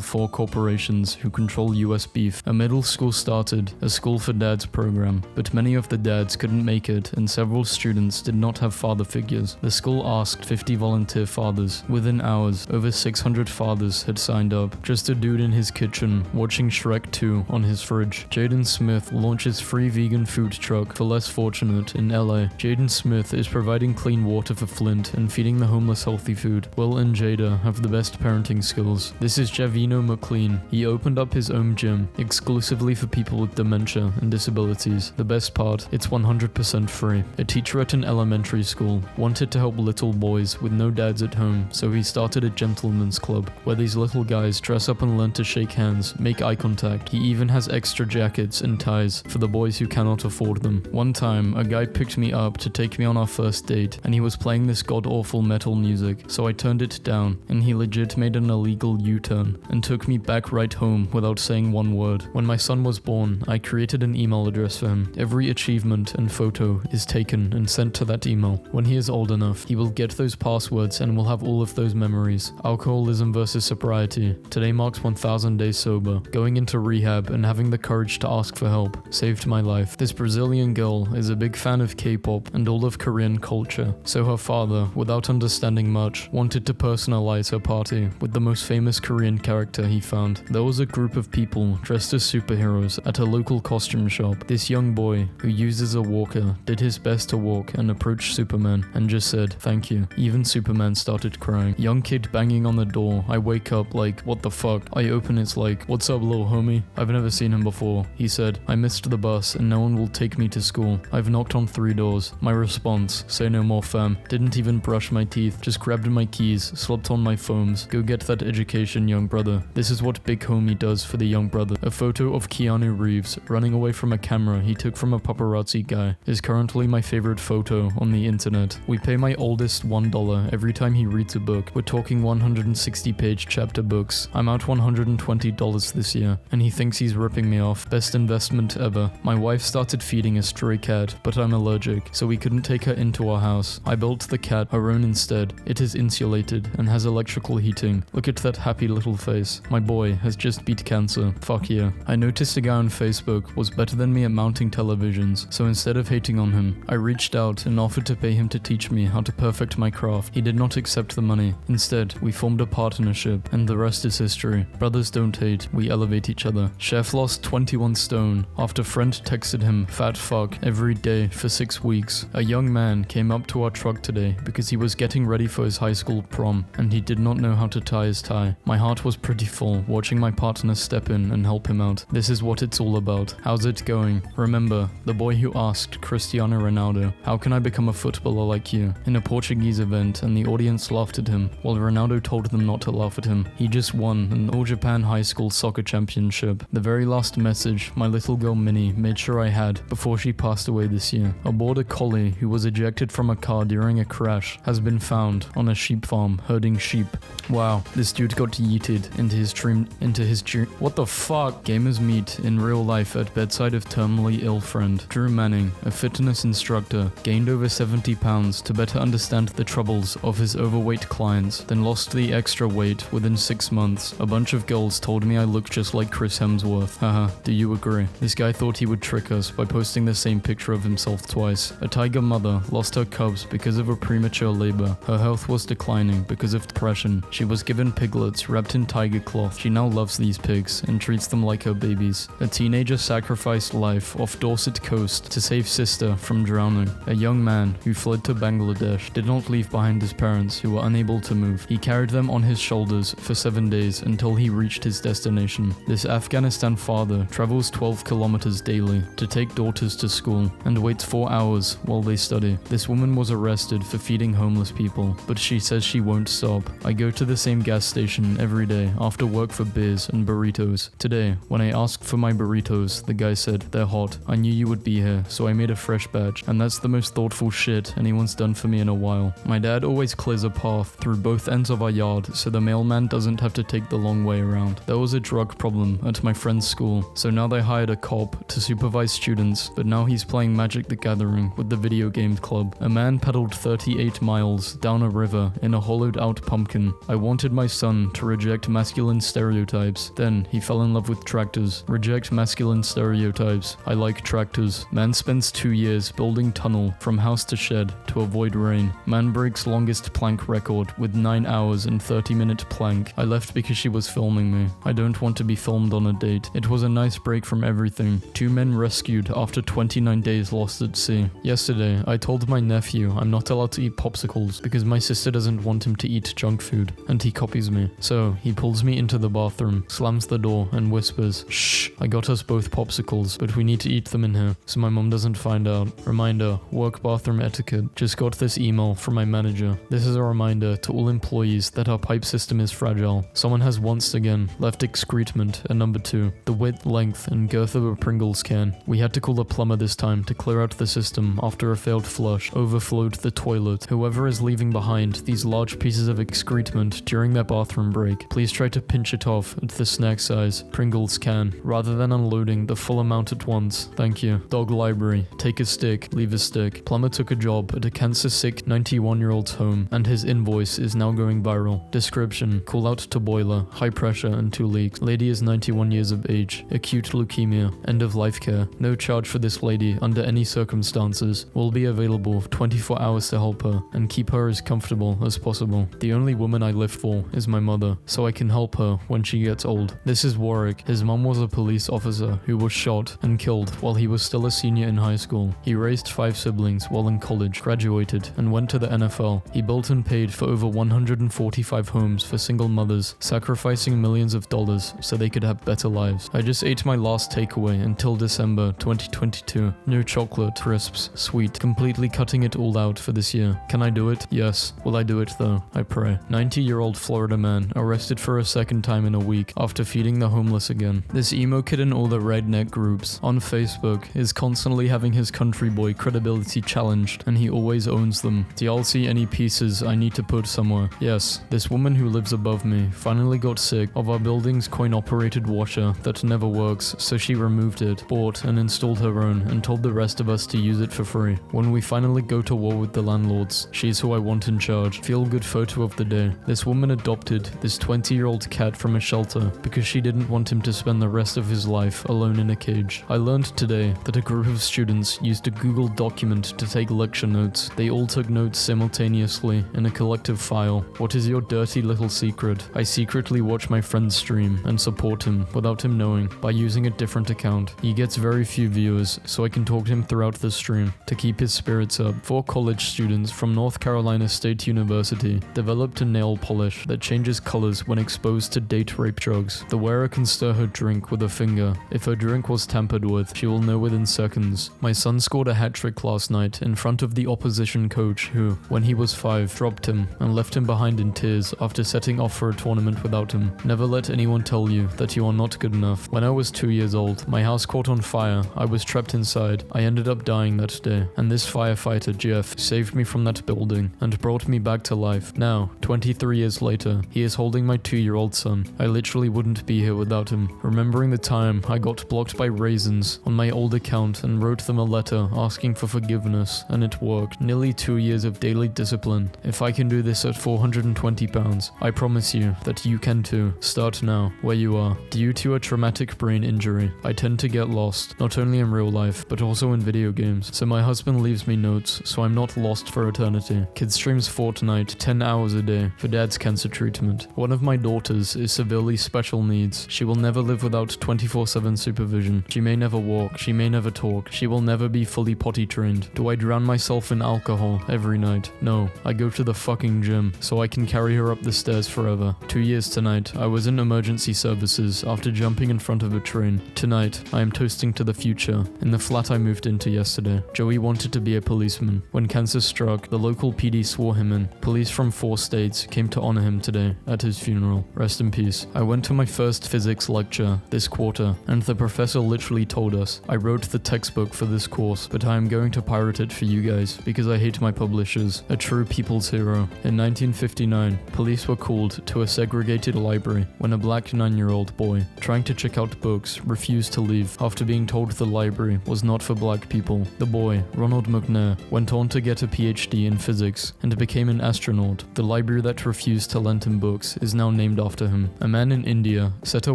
4 corporations who control US beef. A middle school started a School for Dads program, but many of the dads couldn't make it and several students did not have father figures. The school asked 50 volunteer fathers. Within hours, over 600 fathers had signed up. Just a dude in his kitchen watching Shrek 2 on his fridge. Jaden Smith launches free vegan food truck for less fortunate in LA. Jaden Smith is providing clean water for Flint and feeding the homeless healthy food. Will and Jada have the best parenting skills. This is Javino McLean. He opened up his own gym exclusively for people with dementia and disabilities. The best part, it's 100% free. A teacher at an elementary school wanted to help little boys with no dads at home, so he started a gentleman's club where these little guys dress up and learn to shake hands, make eye contact. He even has extra jackets and ties for the boys who cannot afford them. One time, a guy picked me up to take me on our first date, and he was playing this god-awful metal music, so I turned it down, and he legit made an illegal U-turn, and took me back right home without saying one word. When my son was born, I created an email address for him. Every achievement and photo is taken and sent to that email. When he is old enough, he will get those passwords and will have all of those memories. Alcoholism versus sobriety. Today marks 1,000 days sober. Going into rehab and having the courage to ask for help saved my life. This Brazilian girl is a big fan of K-pop and all of Korean culture, so her father, without understanding much, wanted to personalize her party with the most famous Korean character he found. There was a group of people dressed as superheroes at a local costume shop. This young boy, who uses a walker, did his best to walk and approach Superman and just said, "Thank you." Even Superman started crying. Young kid banging on the door. I wake up like, what the fuck? I open, it's like, "What's up, little homie?" I've never seen him before. He said, "I missed the bus and no one will take me to school. I've knocked on 3 doors. My response, say no more fam. Didn't even brush my teeth, just grabbed my keys, slept on my foams. Go get that education, young brother." This is what big homie does for the young brother. A photo of Keanu Reeves running away from a camera he took from a paparazzi guy is currently my favorite photo on the internet. We pay my oldest $1 every time he reads a book. We're talking 160-page chapter books. I'm out $120 this year, and he thinks he's ripping me off. Best investment ever. My wife started feeding a stray cat, but I'm allergic, so we couldn't take her into our house. I built the cat her own instead. It is insulated and has electrical heating. Look at that happy little face. My boy has just beat cancer. Fuck yeah. I noticed a guy on Facebook was better than me at mounting televisions, so instead of hating on him, I reached out and offered to pay him to teach me how to perfect my craft. He did not accept the money. Instead, we formed a partnership, and the rest is history. Brothers don't hate, we elevate each other. Chef lost 21 stone after friend texted him fat fuck every day for 6 weeks. A young man came up to our truck today because he was getting ready for his high school prom, and he did not know how to tie his tie. My heart was pretty full watching my partner step in and help him out. This is what it's all about. How's it going? Remember, the boy who asked Cristiano Ronaldo, how can I become a footballer like you? In a Portuguese event, and the audience laughed at him, while Ronaldo told them not to laugh at him. He just won an All Japan High School Soccer Championship. The very last message my little girl Minnie made sure I had before she passed away this year. A border collie who was ejected from a car during a crash has been found on a sheep farm herding sheep. Wow, this dude got yeeted into his dream. What the fuck? Gamers meet in real life at bedside of terminally ill friend. Drew Manning, a fitness instructor, gained over 70 pounds to better understand the troubles of his overweight clients, then lost the extra weight within 6 months. A bunch of girls told me I looked just like Chris Hemsworth. Haha, do you agree? This guy thought he would trick us by posting the same picture of himself twice. A tiger mother lost her cubs because of a premature labor. Her health was declining because of depression. She was given piglets wrapped in tiger cloth. She now loves these pigs and treats them like her babies. A teenager sacrificed life off Dorset coast to save sister from drowning. A young man who fled to Bangladesh did not leave behind his parents who were unable to move. He carried them on his shoulders for 7 days until he reached his destination. This Afghanistan father travels 12 kilometers daily to take daughters to school and waits 4 hours while they study. This woman was arrested for feeding homeless people, but she says she won't stop. I go to the same gas station every day after work for beers and burritos. Today, when I asked for my burritos, the guy said, they're hot. I knew you would be here, so I made a fresh batch, and that's the most thoughtful shit anyone's done for me in a while. My dad always clears a path through both ends of our yard so the mailman doesn't have to take the long way around. There was a drug problem at my friend's school, so now they hired a cop to supervise students, but now he's playing Magic the Gathering with the video game club. A man pedaled 38 miles down a river in a hollowed out pumpkin. I wanted my son to reject masculine stereotypes. Then he fell in love with tractors. Reject masculine stereotypes. I like tractors. Man spends 2 years building tunnel from house to shed to avoid rain. Man breaks longest plank record with 9 hours and 30-minute plank. I left because she was filming me. I don't want to be filmed on a date. It was a nice break from everything. 2 men rescued after 29 days lost at sea. Yesterday, I told my nephew I'm not allowed to eat popsicles because my sister doesn't want him to eat junk food, and he copies me. So he pulls me into the bathroom, slams the door, and whispers, "Shh, I got us both popsicles, but we need to eat them in here so my mom doesn't find out." Reminder, work bathroom etiquette. Just got this email from my manager. This is a reminder to all employees that our pipe system is fragile. Someone has once again left excrement at number 2, the width, length, and girth of a Pringles can. We had to call a plumber this time to clear out the system after a failed flush overflowed the toilet. Whoever is leaving behind these large pieces of excrement during their bathroom break, please try to pinch it off at the snack size Pringles can, rather than unloading the full amount at once. Thank you. Dog library. Take a stick, leave a stick. Plumber took a job at a cancer-sick 91-year-old's home, and his invoice is now going viral. Description: call out to boiler, high pressure and 2 leaks. Lady is 91 years of age, acute leukemia, end of life care. No charge for this lady under any circumstances. Will be available 24 hours to help her and keep her as comfortable as possible. The only woman I live for is my mother, so I can help her when she gets old. This is Warwick. His mom was a police officer who was shot and killed while he was still a senior in high school. He raised 5 siblings while in college, graduated, and went to the NFL. He built and paid for over 145 homes for single mothers, sacrificing millions of dollars so they could have better lives. I just ate my last takeaway until December 2022. No chocolate, crisps, sweet, completely cutting it all out for this year. Can I do it? Yes. Will I do it though? I pray. 90-year-old Florida man arrested for a second time in a week after feeding the homeless again. This emo kid in all the redneck groups on Facebook is constantly having his country boy credibility challenged, and he always owns them. Do y'all see any pieces I need to put somewhere? Yes, this woman who lives above me finally got sick of our building's coin-operated washer that never works, so she removed it, bought and installed her own, and told the rest of us to use it for free. When we finally go to war with the landlords, she's Here's who I want in charge. Feel good photo of the day. This woman adopted this 20-year-old cat from a shelter because she didn't want him to spend the rest of his life alone in a cage. I learned today that a group of students used a Google document to take lecture notes. They all took notes simultaneously in a collective file. What is your dirty little secret? I secretly watch my friend's stream and support him without him knowing by using a different account. He gets very few viewers, so I can talk to him throughout the stream to keep his spirits up. 4 college students from North Carolina State University developed a nail polish that changes colors when exposed to date rape drugs. The wearer can stir her drink with a finger. If her drink was tampered with, she will know within seconds. My son scored a hat trick last night in front of the opposition coach who, when he was 5, dropped him and left him behind in tears after setting off for a tournament without him. Never let anyone tell you that you are not good enough. When I was 2 years old, my house caught on fire. I was trapped inside. I ended up dying that day, and this firefighter, Jeff, saved me from that building and brought me back to life. Now, 23 years later, he is holding my 2-year-old son. I literally wouldn't be here without him. Remembering the time I got blocked by raisins on my old account and wrote them a letter asking for forgiveness, and it worked. Nearly 2 years of daily discipline. If I can do this at 420 pounds, I promise you that you can too. Start now, where you are. Due to a traumatic brain injury, I tend to get lost, not only in real life, but also in video games. So my husband leaves me notes, so I'm not lost for eternity. Kid streams Fortnite 10 hours a day for dad's cancer treatment. One of my daughters is severely special needs. She will never live without 24/7 supervision. She may never walk, she may never talk, she will never be fully potty trained. Do I drown myself in alcohol every night? No, I go to the fucking gym so I can carry her up the stairs forever. 2 years tonight, I was in emergency services after jumping in front of a train. Tonight, I am toasting to the future in the flat I moved into yesterday. Joey wanted to be a policeman. When cancer struck, the local PD swore him in. Police from 4 states came to honor him today at his funeral. Rest in peace. I went to my first physics lecture this quarter, and the professor literally told us, I wrote the textbook for this course, but I am going to pirate it for you guys because I hate my publishers. A true people's hero. In 1959, police were called to a segregated library when a black 9-year-old boy, trying to check out books, refused to leave after being told the library was not for black people. The boy, Ronald McNair, went on to get a PhD in physics and became an astronaut. The library that refused to lend him books is now named after him. A man in India set a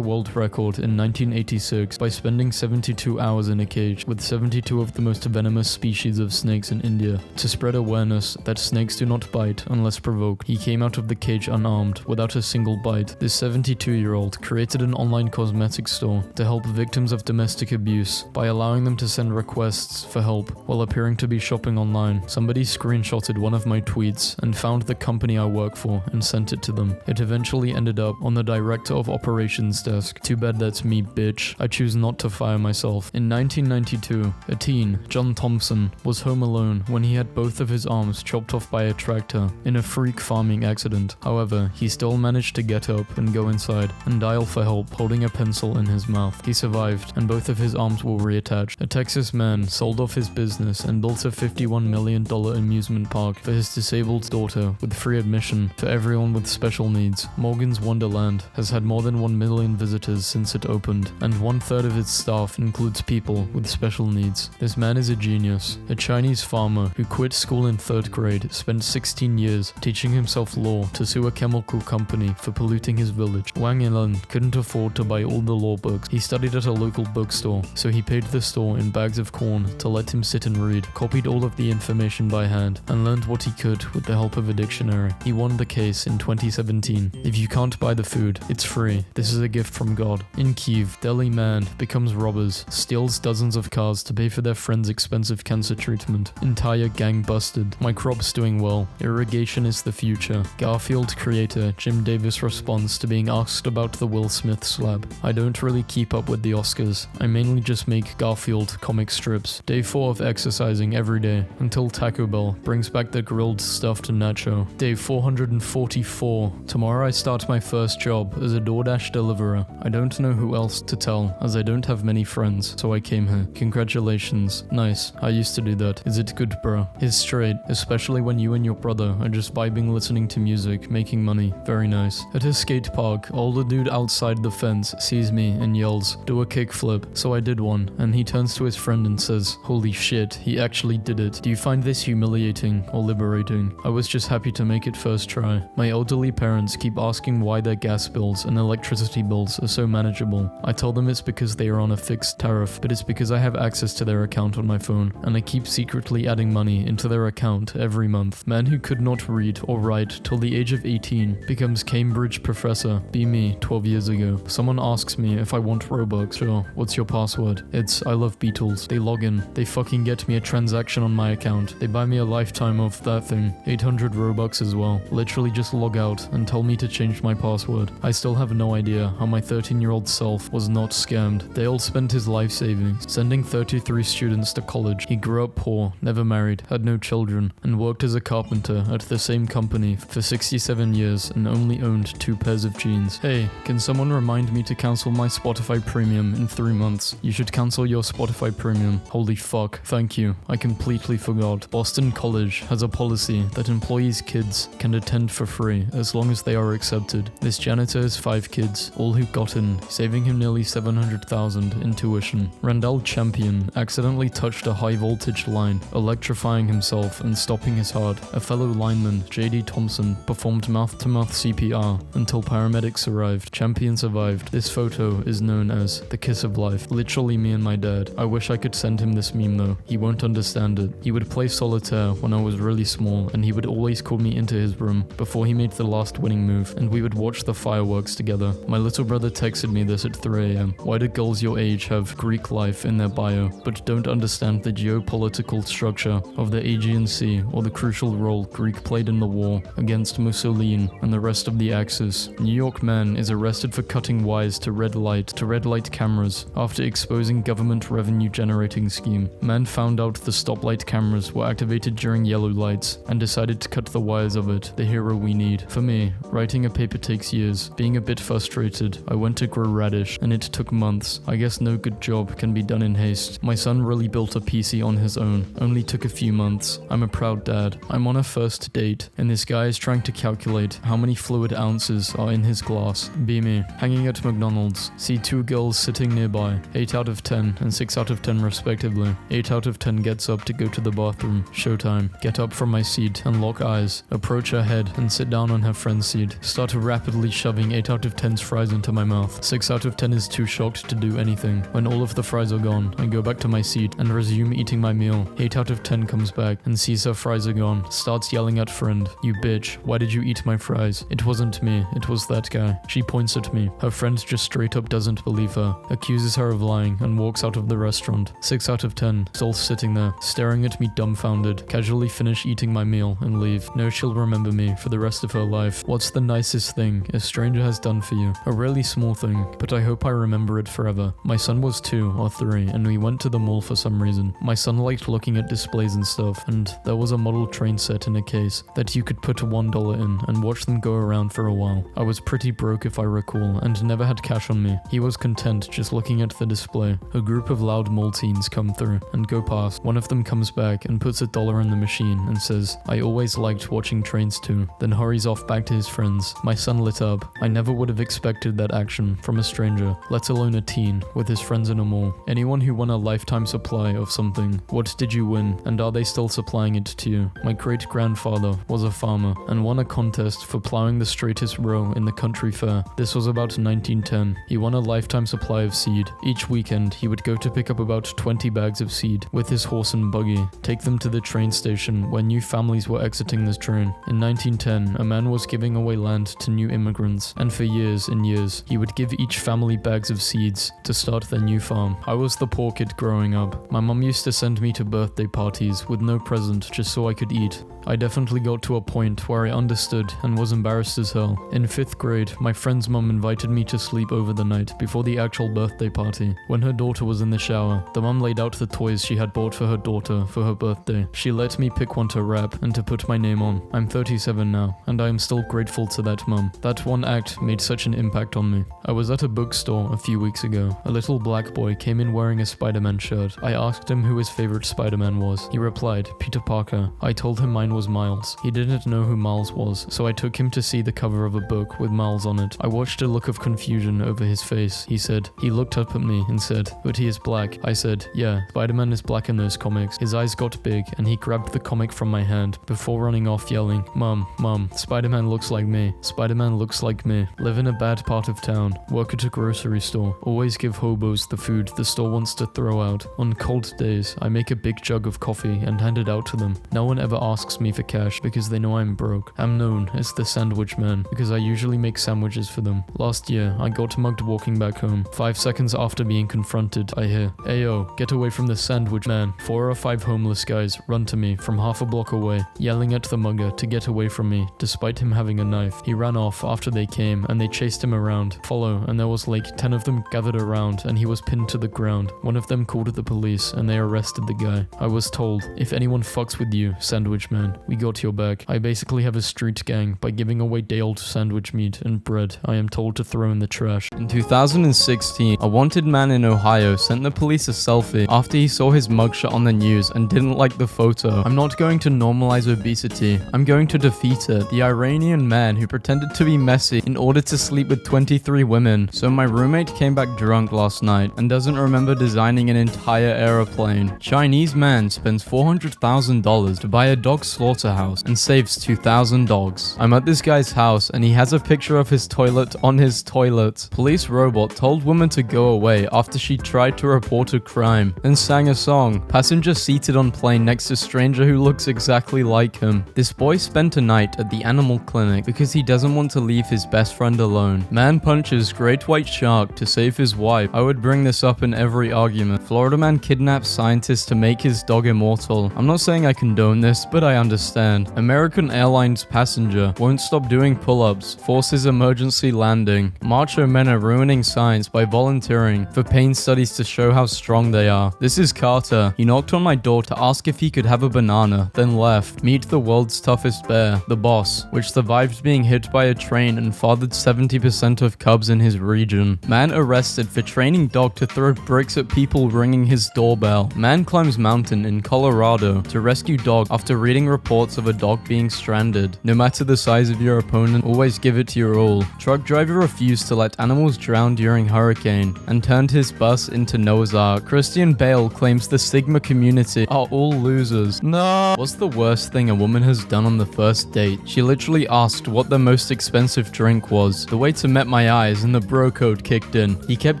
world record in 1986 by spending 72 hours in a cage with 72 of the most venomous species of snakes in India. To spread awareness that snakes do not bite unless provoked, he came out of the cage unarmed, without a single bite. This 72-year-old created an online cosmetics store to help victims of domestic abuse by allowing them to send requests for help while appearing to be shopping online. Somebody screenshotted one of my tweets and found the company I work for and sent it to them. It eventually ended up on the director of operations desk. Too bad that's me, bitch. I choose not to fire myself. In 1992, a teen, John Thompson, was home alone when he had both of his arms chopped off by a tractor in a freak farming accident. However, he still managed to get up and go inside and dial for help holding a pencil in his mouth. He survived, and both of his arms were reattached. A Texas man sold off his business and built a $51 million amusement park for his disabled daughter with free admission for everyone with special needs. Morgan's Wonderland has had more than 1 million visitors since it opened, and 1/3 of its staff includes people with special needs. This man is a genius. A Chinese farmer who quit school in 3rd grade spent 16 years teaching himself law to sue a chemical company for polluting his village. Wang Yilan couldn't afford to buy all the law books. He studied at a local bookstore, so he paid the store in bags of corn to let him sit and read, copied all of the information by hand, and learned what he could with the help of a dictionary. He won the case in 2017. If you can't buy the food, it's free. This is a gift from God. In Kyiv, Delhi man becomes robbers, steals dozens of cars to pay for their friend's expensive cancer treatment. Entire gang busted. My crop's doing well. Irrigation is the future. Garfield creator Jim Davis responds to being asked about the Will Smith slap. I don't really keep up with the Oscars. I mainly just make Garfield comic strips. Day 4 of exercising every day until Taco Bell brings back the grilled stuffed nacho. Day 444. Tomorrow I start my first job as a DoorDash deliverer. I don't know who else to tell, as I don't have many friends, so I came here. Congratulations. Nice. I used to do that. Is it good, bro? It's straight, especially when you and your brother are just vibing, listening to music, making money. Very nice. At a skate park, older dude outside the fence sees me and yells, "Do a kickflip." So I did one, and he turns to his friend and says, "Holy shit, he actually did it. Do you find this humiliating or liberating. I was just happy to make it first try. My elderly parents keep asking why their gas bills and electricity bills are so manageable. I told them it's because they are on a fixed tariff, but it's because I have access to their account on my phone, and I keep secretly adding money into their account every month. Man who could not read or write till the age of 18 becomes Cambridge professor. Be me 12 years ago. Someone asks me if I want Robux. Sure, what's your password? It's I love Beatles. They log in. They fucking get me a transaction on my account. They buy me a lifetime of that thing. 800 Robux as well. Literally just log out and tell me to change my password. I still have no idea how my 13-year-old self was not scammed. Dale spent his life savings sending 33 students to college. He grew up poor, never married, had no children, and worked as a carpenter at the same company for 67 years and only owned 2 pairs of jeans. Hey, can someone remind me to cancel my Spotify Premium in 3 months? You should cancel your Spotify Premium. Holy fuck. Thank you. I completely forgot. Boston College has a policy that employees' kids can attend for free as long as they are accepted. This janitor has 5 kids, all who got in, saving him nearly $700,000 in tuition. Randall Champion accidentally touched a high voltage line, electrifying himself and stopping his heart. A fellow lineman, J.D. Thompson, performed mouth-to-mouth CPR until paramedics arrived. Champion survived. This photo is known as the kiss of life. Literally me and my dad. I wish I could send him this meme though. He won't understand it. He would play solitaire when I was really small, and he would always call me into his room before he made the last winning move, and we would watch the fireworks together. My little brother texted me this at 3 a.m. Why do girls your age have Greek life in their bio, but don't understand the geopolitical structure of the Aegean Sea or the crucial role Greek played in the war against Mussolini and the rest of the Axis? New York man is arrested for cutting wires to red light cameras after exposing government revenue generating scheme. Man found out the stoplight cameras were activated during yellow lights and decided to cut the wires of it. The hero we need. For me, writing a paper takes years. Being a bit frustrated, I went to grow radish and it took months. I guess no good job can be done in haste. My son really built a PC on his own. Only took a few months. I'm a proud dad. I'm on a first date and this guy is trying to calculate how many fluid ounces are in his glass. Be me. Hanging at McDonald's. See 2 girls sitting nearby. 8 out of 10 and 6 out of 10 respectively. 8 out of 10 gets up to go to the bathroom. Showtime. Get up from my seat and lock eyes. Approach her head and sit down on her friend's seat. Start rapidly shoving 8 out of 10's fries into my mouth. 6 out of 10 is too shocked to do anything. When all of the fries are gone, I go back to my seat and resume eating my meal. 8 out of 10 comes back and sees her fries are gone. Starts yelling at friend. You bitch, why did you eat my fries? It wasn't me, it was that guy. She points at me. Her friend just straight up doesn't believe her, accuses her of lying and walks out of the restaurant. 6 out of 10, still sitting there, staring at me dumbfounded. Casually finish eating my meal and leave. No, she'll remember me for the rest of her life. What's the nicest thing a stranger has done for you? A really small thing, but I hope I remember it forever. My son was 2 or 3 and we went to the mall for some reason. My son liked looking at displays and stuff, and there was a model train set in a case that you could put $1 in and watch them go around for a while. I was pretty broke if I recall and never had cash on me. He was content just looking at the display. A group of loud mall teens come through and go past. One of them comes back and puts $1 in the machine and says, I always liked watching trains too, then hurries off back to his friends. My son lit up. I never would have expected that action from a stranger, let alone a teen with his friends in a mall. Anyone who won a lifetime supply of something, what did you win, and are they still supplying it to you? My great-grandfather was a farmer and won a contest for plowing the straightest row in the country fair. This was about 1910. He won a lifetime supply of seed. Each weekend, he would go to pick up about 20 bags of seed with his horse and buggy, take them to the train station where new families were exiting this train. In 1910, a man was giving away land to new immigrants, and for years and years, he would give each family bags of seeds to start their new farm. I was the poor kid growing up. My mom used to send me to birthday parties with no present just so I could eat. I definitely got to a point where I understood and was embarrassed as hell. In 5th grade, my friend's mom invited me to sleep over the night before the actual birthday party. When her daughter was in the shower, the mom laid out the toys she had bought for her daughter for her birthday. She let me pick one to wrap and to put my name on. I'm 37 now, and I am still grateful to that mom. That one act made such an impact on me. I was at a bookstore a few weeks ago. A little black boy came in wearing a Spider-Man shirt. I asked him who his favorite Spider-Man was. He replied, Peter Parker. I told him mine man was Miles. He didn't know who Miles was, so I took him to see the cover of a book with Miles on it. I watched a look of confusion over his face. He said, he looked up at me and said, but he is black. I said, yeah, Spider-Man is black in those comics. His eyes got big and he grabbed the comic from my hand before running off yelling, Mom, Spider-Man looks like me. Spider-Man looks like me. Live in a bad part of town. Work at a grocery store. Always give hobos the food the store wants to throw out. On cold days, I make a big jug of coffee and hand it out to them. No one ever asks me for cash because they know I'm broke. I'm known as the sandwich man because I usually make sandwiches for them. Last year, I got mugged walking back home. 5 seconds after being confronted, I hear, "Ayo, get away from the sandwich man." 4 or 5 homeless guys run to me from half a block away, yelling at the mugger to get away from me, despite him having a knife. He ran off after they came and they chased him around. Follow, and there was like 10 of them gathered around and he was pinned to the ground. One of them called the police and they arrested the guy. I was told, if anyone fucks with you, sandwich man, we got your back. I basically have a street gang by giving away day-old sandwich meat and bread I am told to throw in the trash. In 2016, a wanted man in Ohio sent the police a selfie after he saw his mugshot on the news and didn't like the photo. I'm not going to normalize obesity, I'm going to defeat it. The Iranian man who pretended to be Messi in order to sleep with 23 women. So my roommate came back drunk last night and doesn't remember designing an entire aeroplane. Chinese man spends $400,000 to buy a dog slaughterhouse and saves 2,000 dogs. I'm at this guy's house and he has a picture of his toilet on his toilet. Police robot told woman to go away after she tried to report a crime, then sang a song. Passenger seated on plane next to stranger who looks exactly like him. This boy spent a night at the animal clinic because he doesn't want to leave his best friend alone. Man punches great white shark to save his wife. I would bring this up in every argument. Florida man kidnaps scientist to make his dog immortal. I'm not saying I condone this, but I understand. American Airlines passenger won't stop doing pull-ups, forces emergency landing. Macho men are ruining science by volunteering for pain studies to show how strong they are. This is Carter. He knocked on my door to ask if he could have a banana, then left. Meet the world's toughest bear, the boss, which survived being hit by a train and fathered 70% of cubs in his region. Man arrested for training dog to throw bricks at people ringing his doorbell. Man climbs mountain in Colorado to rescue dog after reading reports of a dog being stranded. No matter the size of your opponent, always give it your all. Truck driver refused to let animals drown during hurricane and turned his bus into Noah's Ark. Christian Bale claims the Sigma community are all losers. No. What's the worst thing a woman has done on the first date? She literally asked what the most expensive drink was. The waiter met my eyes and the bro code kicked in. He kept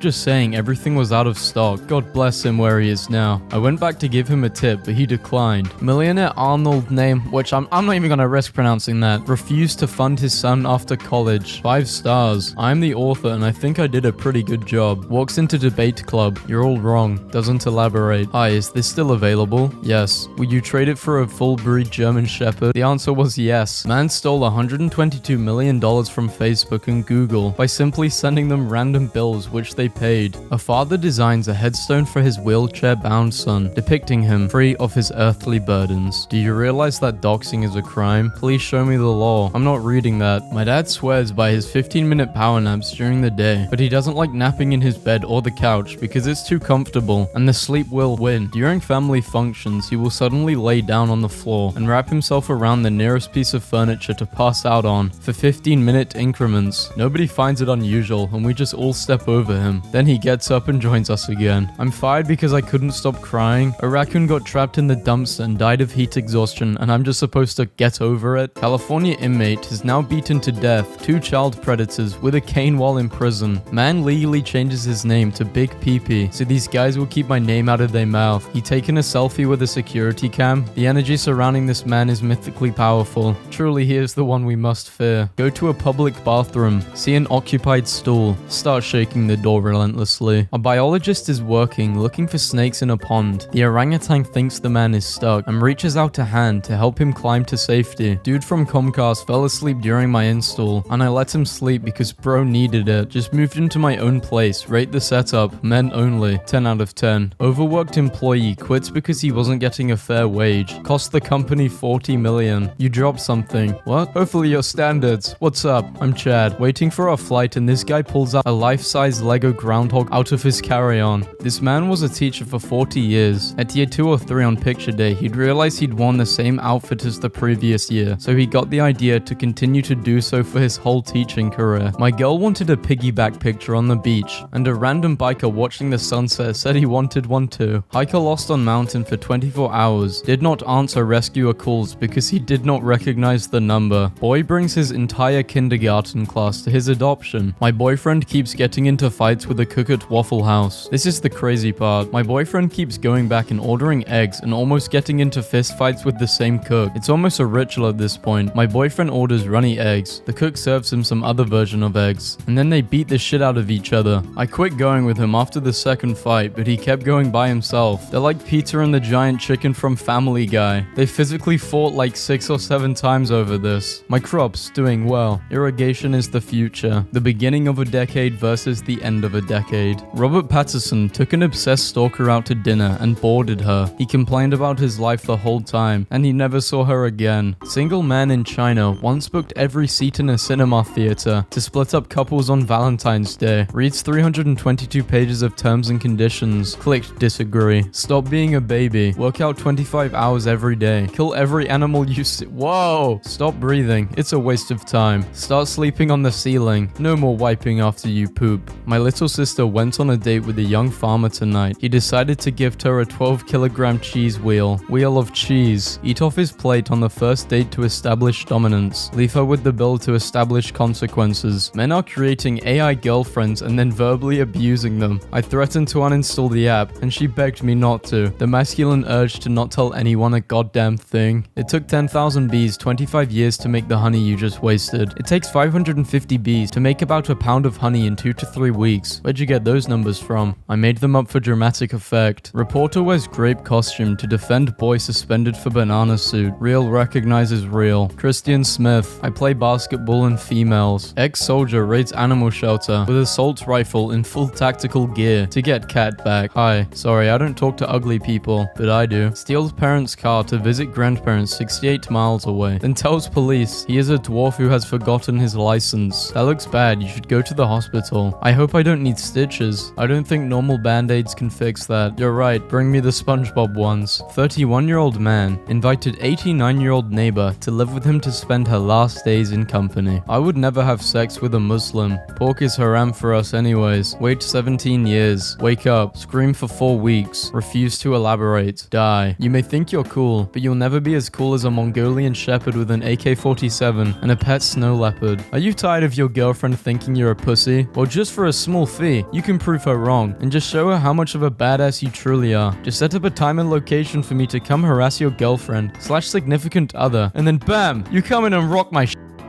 just saying everything was out of stock. God bless him where he is now. I went back to give him a tip, but he declined. Millionaire Arnold name, which I'm not even gonna risk pronouncing that, refused to fund his son after college. 5 stars. I'm the author and I think I did a pretty good job. Walks into debate club. You're all wrong. Doesn't elaborate. Hi, is this still available? Yes. Would you trade it for a full breed German Shepherd? The answer was yes. Man stole $122 million from Facebook and Google by simply sending them random bills which they paid. A father designs a headstone for his wheelchair-bound son, depicting him free of his earthly burdens. Do you realize that doxing is a crime? Please show me the law. I'm not reading that. My dad swears by his 15-minute power naps during the day, but he doesn't like napping in his bed or the couch because it's too comfortable and the sleep will win. During family functions, he will suddenly lay down on the floor and wrap himself around the nearest piece of furniture to pass out on for 15-minute increments. Nobody finds it unusual and we just all step over him. Then he gets up and joins us again. I'm fired because I couldn't stop crying. A raccoon got trapped in the dumpster and died of heat exhaustion and I'm just supposed to get over it. California inmate is now beaten to death 2 child predators with a cane while in prison. Man legally changes his name to Big Peepee so these guys will keep my name out of their mouth. He taken a selfie with a security cam. The energy surrounding this man is mythically powerful. Truly, he is the one we must fear. Go to a public bathroom, see an occupied stool, start shaking the door relentlessly. A biologist is working, looking for snakes in a pond. The orangutan thinks the man is stuck and reaches out a hand to help him climb to safety. Dude from Comcast fell asleep during my install and I let him sleep because bro needed it. Just moved into my own place. Rate the setup. Men only. 10 out of 10. Overworked employee quits because he wasn't getting a fair wage. Cost the company $40 million. You dropped something. What? Hopefully your standards. What's up? I'm Chad. Waiting for our flight and this guy pulls out a life-size Lego groundhog out of his carry-on. This man was a teacher for 40 years. At year 2 or 3 on picture day, he'd realized he'd worn the same outfit as the previous year, so he got the idea to continue to do so for his whole teaching career. My girl wanted a piggyback picture on the beach, and a random biker watching the sunset said he wanted one too. Hiker lost on mountain for 24 hours, did not answer rescuer calls because he did not recognize the number. Boy brings his entire kindergarten class to his adoption. My boyfriend keeps getting into fights with the cook at Waffle House. This is the crazy part. My boyfriend keeps going back and ordering eggs and almost getting into fist fights with the same cook. It's almost a ritual at this point. My boyfriend orders runny eggs. The cook serves him some other version of eggs, and then they beat the shit out of each other. I quit going with him after the second fight, but he kept going by himself. They're like Peter and the giant chicken from Family Guy. They physically fought like 6 or 7 times over this. My crops doing well. Irrigation is the future. The beginning of a decade versus the end of a decade. Robert Pattinson took an obsessed stalker out to dinner and boarded her. He complained about his life the whole time, and he never saw her again. Single man in China once booked every seat in a cinema theater to split up couples on Valentine's Day. Reads 322 pages of terms and conditions. Clicked disagree. Stop being a baby. Work out 25 hours every day. Kill every animal you see. Whoa! Stop breathing. It's a waste of time. Start sleeping on the ceiling. No more wiping after you poop. My little sister went on a date with a young farmer tonight. He decided to gift her a 12-kilogram cheese wheel. Wheel of cheese. Eat off his plate on the first date to establish dominance. Leave her with the bill to establish consequences. Men are creating AI girlfriends and then verbally abusing them. I threatened to uninstall the app, and she begged me not to. The masculine urge to not tell anyone a goddamn thing. It took 10,000 bees 25 years to make the honey you just wasted. It takes 550 bees to make about a pound of honey in 2 to 3 weeks. Where'd you get those numbers from? I made them up for dramatic effect. Reporter wears grape costume to defend boy suspended for banana suit. Real recognizes real. Christian Smith. I play basketball and females. Ex-soldier raids animal shelter with assault rifle in full tactical gear to get cat back. Hi. Sorry, I don't talk to ugly people, but I do. Steals parents' car to visit grandparents 68 miles away. Then tells police he is a dwarf who has forgotten his license. That looks bad. You should go to the hospital. I hope I don't need stitches. I don't think normal band-aids can fix that. You're right. Bring me the SpongeBob ones. 31-year-old man invited 89-year-old neighbor to live with him to spend her last days in company. I would never have sex with a Muslim. Pork is haram for us anyways. Wait 17 years. Wake up. Scream for 4 weeks. Refuse to elaborate. Die. You may think you're cool, but you'll never be as cool as a Mongolian shepherd with an AK-47 and a pet snow leopard. Are you tired of your girlfriend thinking you're a pussy? Well, just for a small fee, you can prove her wrong and just show her how much of a badass you truly are. Just set up a time and location for me to come harass your girlfriend / significant other, and then bam, you come in and rock my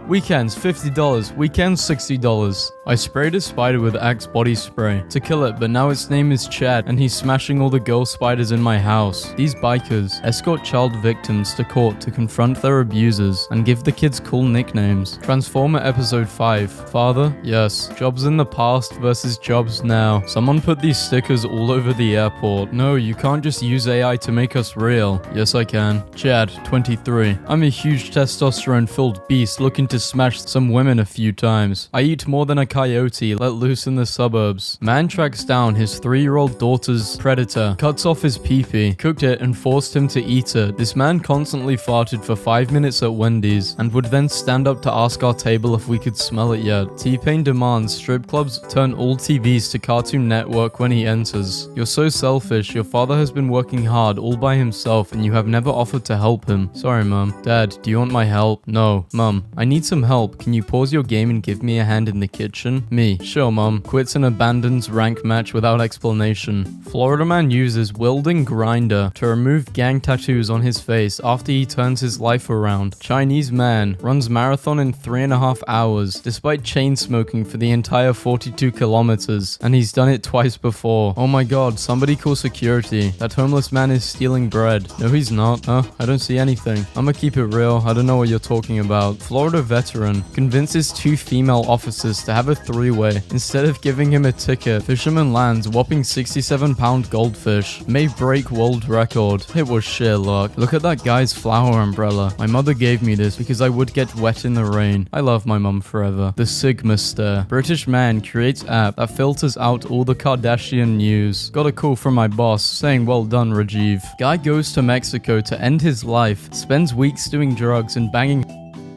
Weekends $50, weekends $60. I sprayed a spider with Axe body spray to kill it, but now its name is Chad and he's smashing all the girl spiders in my house. These bikers escort child victims to court to confront their abusers and give the kids cool nicknames. Transformer episode 5. Father? Yes. Jobs in the past versus jobs now. Someone put these stickers all over the airport. No, you can't just use AI to make us real. Yes, I can. Chad, 23. I'm a huge testosterone-filled beast looking to smash some women a few times. I eat more than a coyote let loose in the suburbs. Man tracks down his 3-year-old daughter's predator, cuts off his pee-pee, cooked it and forced him to eat it. This man constantly farted for 5 minutes at Wendy's and would then stand up to ask our table if we could smell it yet. T-Pain demands strip clubs turn all TVs to Cartoon Network when he enters. You're so selfish. Your father has been working hard all by himself and you have never offered to help him. Sorry, Mum. Dad, do you want my help? No. Mum, I need some help. Can you pause your game and give me a hand in the kitchen? Me. Sure, Mum. Quits and abandons rank match without explanation. Florida man uses welding grinder to remove gang tattoos on his face after he turns his life around. Chinese man runs marathon in 3.5 hours despite chain smoking for the entire 42 kilometers, and he's done it twice before. Oh my god, somebody call security. That homeless man is stealing bread. No, he's not. Huh? I don't see anything. I'ma keep it real. I don't know what you're talking about. Florida veteran, convinces 2 female officers to have a 3-way. Instead of giving him a ticket, fisherman lands whopping 67-pound goldfish. May break world record. It was sheer luck. Look at that guy's flower umbrella. My mother gave me this because I would get wet in the rain. I love my mum forever. The Sigma stare. British man creates app that filters out all the Kardashian news. Got a call from my boss saying well done Rajiv. Guy goes to Mexico to end his life. Spends weeks doing drugs and banging.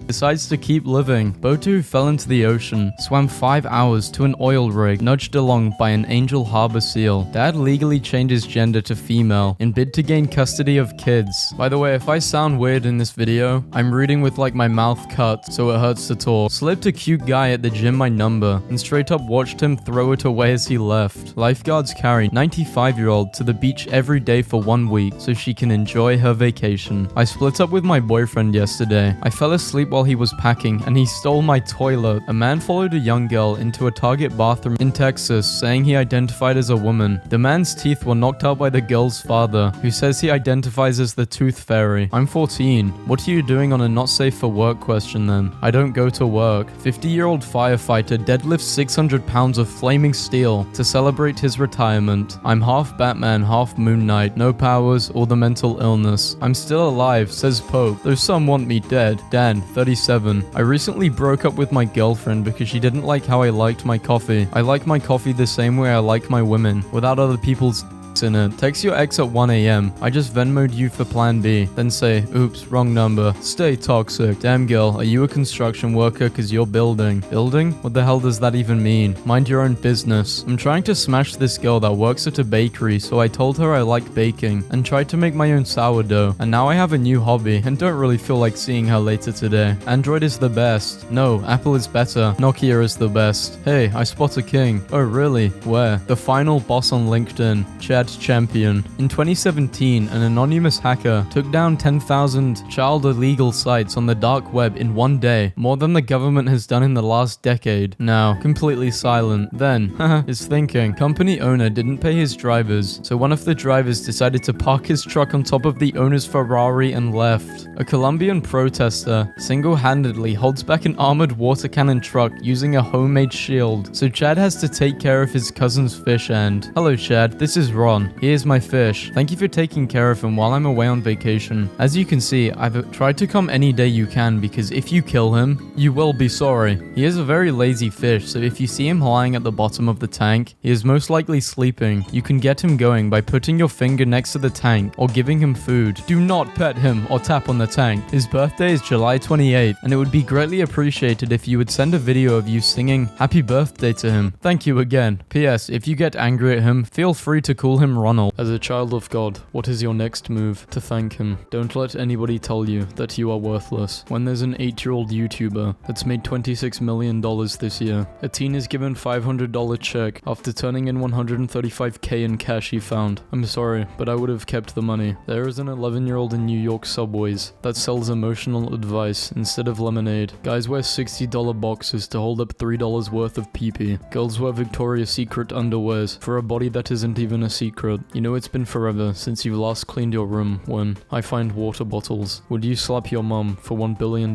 Decides to keep living. Boat who fell into the ocean. Swam 5 hours to an oil rig. Nudged along by an Angel Harbor seal. Dad legally changes gender to female in bid to gain custody of kids. By the way, if I sound weird in this video, I'm reading with like my mouth cut so it hurts to talk. Slipped a cute guy at the gym my number and straight up watched him throw it away as he left. Lifeguards carry 95-year-old to the beach every day for 1 week so she can enjoy her vacation. I split up with my boyfriend yesterday. I fell asleep while he was packing and he stole my toilet. A man followed a young girl into a Target bathroom in Texas saying he identified as a woman. The man's teeth were knocked out by the girl's father, who says he identifies as the Tooth Fairy. I'm 14. What are you doing on a not safe for work question then? I don't go to work. 50-year-old firefighter deadlifts 600 pounds of flaming steel to celebrate his retirement. I'm half Batman, half Moon Knight. No powers or the mental illness. I'm still alive, says Pope, though some want me dead. Dan, 37. I recently broke up with my girlfriend because she didn't like how I liked my coffee. I like my coffee the same way I like my women, without other people's in it. Text your ex at 1 a.m. I just Venmo'd you for plan B. Then say, oops, wrong number. Stay toxic. Damn girl, are you a construction worker cause you're building? Building? What the hell does that even mean? Mind your own business. I'm trying to smash this girl that works at a bakery, so I told her I like baking and tried to make my own sourdough. And now I have a new hobby and don't really feel like seeing her later today. Android is the best. No, Apple is better. Nokia is the best. Hey, I spot a king. Oh really? Where? The final boss on LinkedIn. Chad Champion. In 2017, an anonymous hacker took down 10,000 child illegal sites on the dark web in 1 day, more than the government has done in the last decade. Now, completely silent. Then, is thinking. Company owner didn't pay his drivers, so one of the drivers decided to park his truck on top of the owner's Ferrari and left. A Colombian protester single-handedly holds back an armored water cannon truck using a homemade shield, so Chad has to take care of his cousin's fish and, hello Chad, this is Ron. Here's my fish. Thank you for taking care of him while I'm away on vacation. As you can see, I've tried to come any day you can because if you kill him, you will be sorry. He is a very lazy fish, so if you see him lying at the bottom of the tank, he is most likely sleeping. You can get him going by putting your finger next to the tank or giving him food. Do not pet him or tap on the tank. His birthday is July 28th, and it would be greatly appreciated if you would send a video of you singing happy birthday to him. Thank you again. P.S. If you get angry at him, feel free to call him Ronald. As a child of God, what is your next move? To thank him. Don't let anybody tell you that you are worthless. When there's an 8-year-old YouTuber that's made $26 million this year, a teen is given $500 check after turning in $135K in cash he found. I'm sorry, but I would have kept the money. There is an 11-year-old in New York subways that sells emotional advice instead of lemonade. Guys wear $60 boxes to hold up $3 worth of pee-pee. Girls wear Victoria's Secret underwears for a body that isn't even a secret. You know it's been forever since you last cleaned your room when I find water bottles. Would you slap your mum for $1 billion?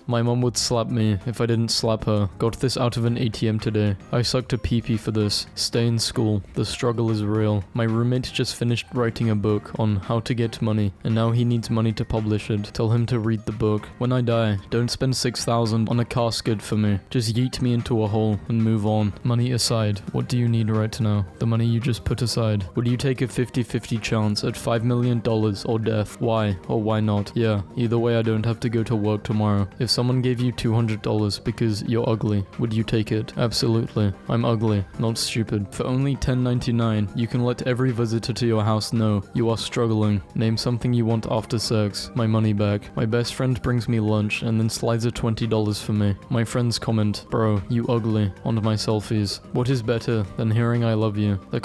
My mum would slap me if I didn't slap her. Got this out of an ATM today. I sucked a pee-pee for this. Stay in school. The struggle is real. My roommate just finished writing a book on how to get money and now he needs money to publish it. Tell him to read the book. When I die, don't spend $6,000 on a casket for me. Just yeet me into a hole and move on. Money aside, what do you need right now? The money you just put aside. Would you take a 50-50 chance at $5 million or death? Why or why not? Yeah, either way I don't have to go to work tomorrow. If someone gave you $200 because you're ugly, would you take it? Absolutely. I'm ugly, not stupid. For only $10.99, you can let every visitor to your house know you are struggling. Name something you want after sex. My money back. My best friend brings me lunch and then slides a $20 for me. My friends comment, bro, you ugly, on my selfies. What is better than hearing I love you? The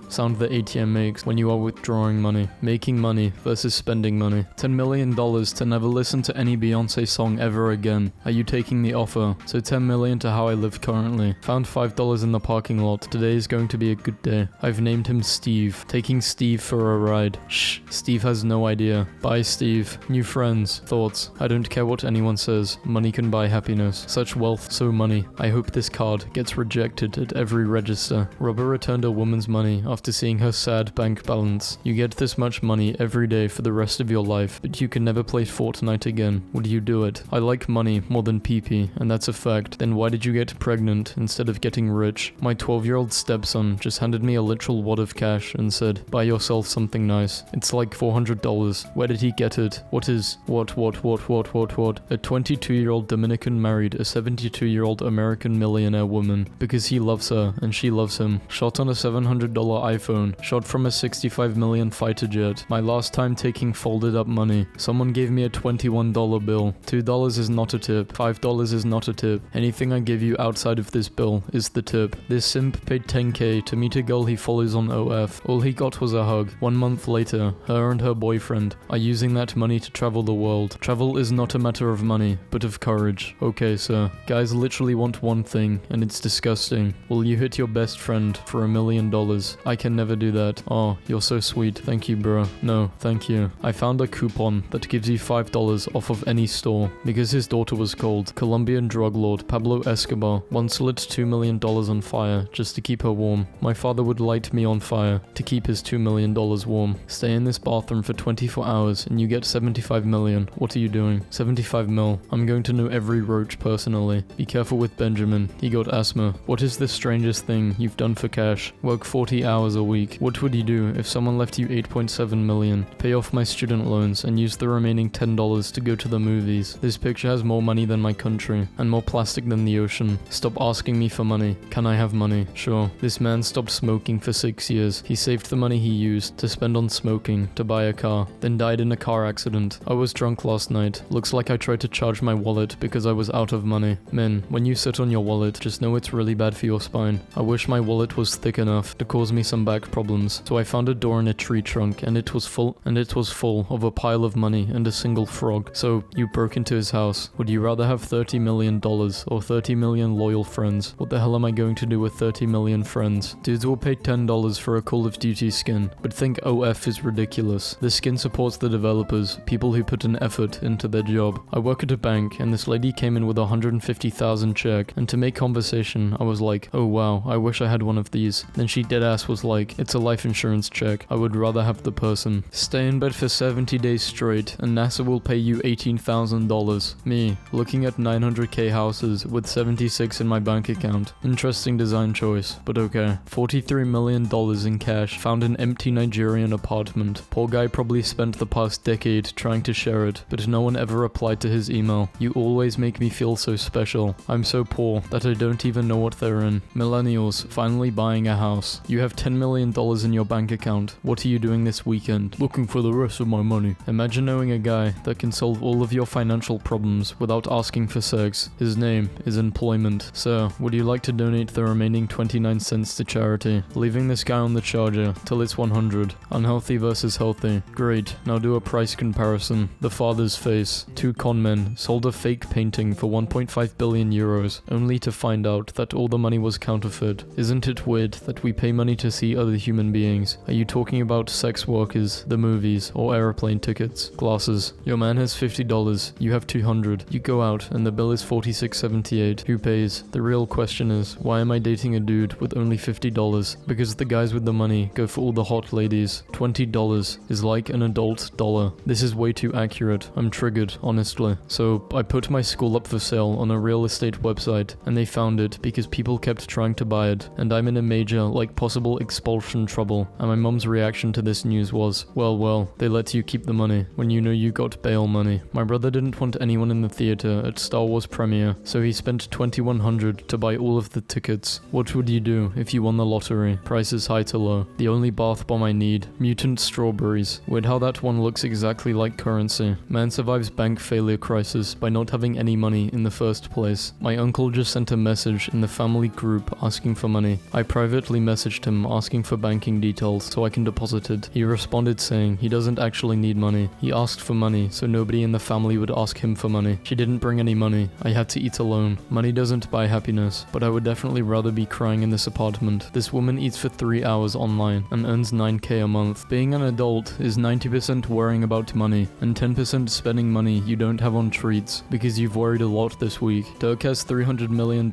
sound the ATM makes when you are withdrawing money. Making money versus spending money. $10 million to never listen to any Beyonce song ever again. Are you taking the offer? So $10 million to how I live currently. Found $5 in the parking lot. Today is going to be a good day. I've named him Steve. Taking Steve for a ride. Shh, Steve has no idea. Bye, Steve. New friends. Thoughts. I don't care what anyone says. Money can buy happiness. Such wealth, so money. I hope this card gets rejected at every register. Robber returned a woman's money after seeing her sad bank balance. You get this much money every day for the rest of your life, but you can never play Fortnite again. Would you do it? I like money more than pee-pee, and that's a fact. Then why did you get pregnant instead of getting rich? My 12-year-old stepson just handed me a literal wad of cash and said, buy yourself something nice. It's like $400. Where did he get it? What? A 22-year-old Dominican married a 72-year-old American millionaire woman because he loves her and she loves him. Shot on a $700 iPhone. Shot from a $65 million fighter jet. My last time taking folded up money. Someone gave me a $21 bill. $2 is not a tip. $5 is not a tip. Anything I give you outside of this bill is the tip. This simp paid $10K to meet a girl he follows on OF. All he got was a hug. 1 month later, her and her boyfriend are using that money to travel the world. Travel is not a matter of money, but of courage. Okay, sir. Guys literally want one thing, and it's disgusting. Will you hit your best friend for $1 million? I can never do that. Oh, you're so sweet. Thank you, bro. No, thank you. I found a coupon that gives you $5 off of any store because his daughter was called. Colombian drug lord Pablo Escobar once lit $2 million on fire just to keep her warm. My father would light me on fire to keep his $2 million warm. Stay in this bathroom for 24 hours and you get 75 million. What are you doing? 75 mil. I'm going to know every roach personally. Be careful with Benjamin. He got asthma. What is the strangest thing you've done for cash? Work 40 hours a week. What would you do if someone left you 8.7 million? Pay off my student loans and use the remaining $10 to go to the movies. This picture has more money than my country and more plastic than the ocean. Stop asking me for money. Can I have money? Sure. This man stopped smoking for 6 years. He saved the money he used to spend on smoking to buy a car, then died in a car accident. I was drunk last night. Looks like I tried to charge my wallet because I was out of money. Men, when you sit on your wallet, just know it's really bad for your spine. I wish my wallet was thick enough to cause me some back problems. So I found a door in a tree trunk and it was full of a pile of money and a single frog. So you broke into his house. Would you rather have $30 million or 30 million loyal friends? What the hell am I going to do with 30 million friends? Dudes will pay $10 for a Call of Duty skin, but think OF is ridiculous. This skin supports the developers, people who put an effort into their job. I work at a bank and this lady came in with a $150,000 check, and to make conversation, I was like, oh wow, I wish I had one of these. Then she deadass was like, it's a life insurance check. I would rather have the person. Stay in bed for 70 days straight and NASA will pay you $18,000. Me, looking at 900k houses with 76 in my bank account. Interesting design choice, but okay. $43 million in cash, found an empty Nigerian apartment. Poor guy probably spent the past decade trying to share it, but no one ever replied to his email. You always make me feel so special. I'm so poor that I don't even know what they're in. Millennials finally buying a house. You have $10 million in your bank account. What are you doing this weekend? Looking for the rest of my money. Imagine knowing a guy that can solve all of your financial problems without asking for sex. His name is employment. Sir, would you like to donate the remaining 29 cents to charity? Leaving this guy on the charger till it's 100. Unhealthy versus healthy. Great, now do a price comparison. The father's face. Two con men sold a fake painting for 1.5 billion euros, only to find out that all the money was counterfeit. Isn't it weird that we pay money to see other human beings? Are you talking about sex workers, the movies, or airplane tickets? Glasses. Your man has $50, you have 200. You go out and the bill is $46.78. Who pays? The real question is, why am I dating a dude with only $50? Because the guys with the money go for all the hot ladies. $20 is like an adult dollar. This is way too accurate. I'm triggered, honestly. So I put my school up for sale on a real estate website and they found it because people kept trying to buy it, and I'm in a major, like, possible expulsion trouble. And my mom's reaction to this news was, well, they let you keep the money when you know you got bail money. My brother didn't want anyone in the theater at Star Wars premiere, so he spent $2,100 to buy all of the tickets. What would you do if you won the lottery? Prices high to low. The only bath bomb I need. Mutant strawberries. Weird how that one looks exactly like currency. Man survives bank failure crisis by not having any money in the first place. My uncle just sent a message in the family group asking for money. I privately messaged him asking for bank banking details so I can deposit it. He responded saying he doesn't actually need money. He asked for money so nobody in the family would ask him for money. She didn't bring any money. I had to eat alone. Money doesn't buy happiness, but I would definitely rather be crying in this apartment. This woman eats for 3 hours online and earns 9k a month. Being an adult is 90% worrying about money and 10% spending money you don't have on treats because you've worried a lot this week. Dirk has $300 million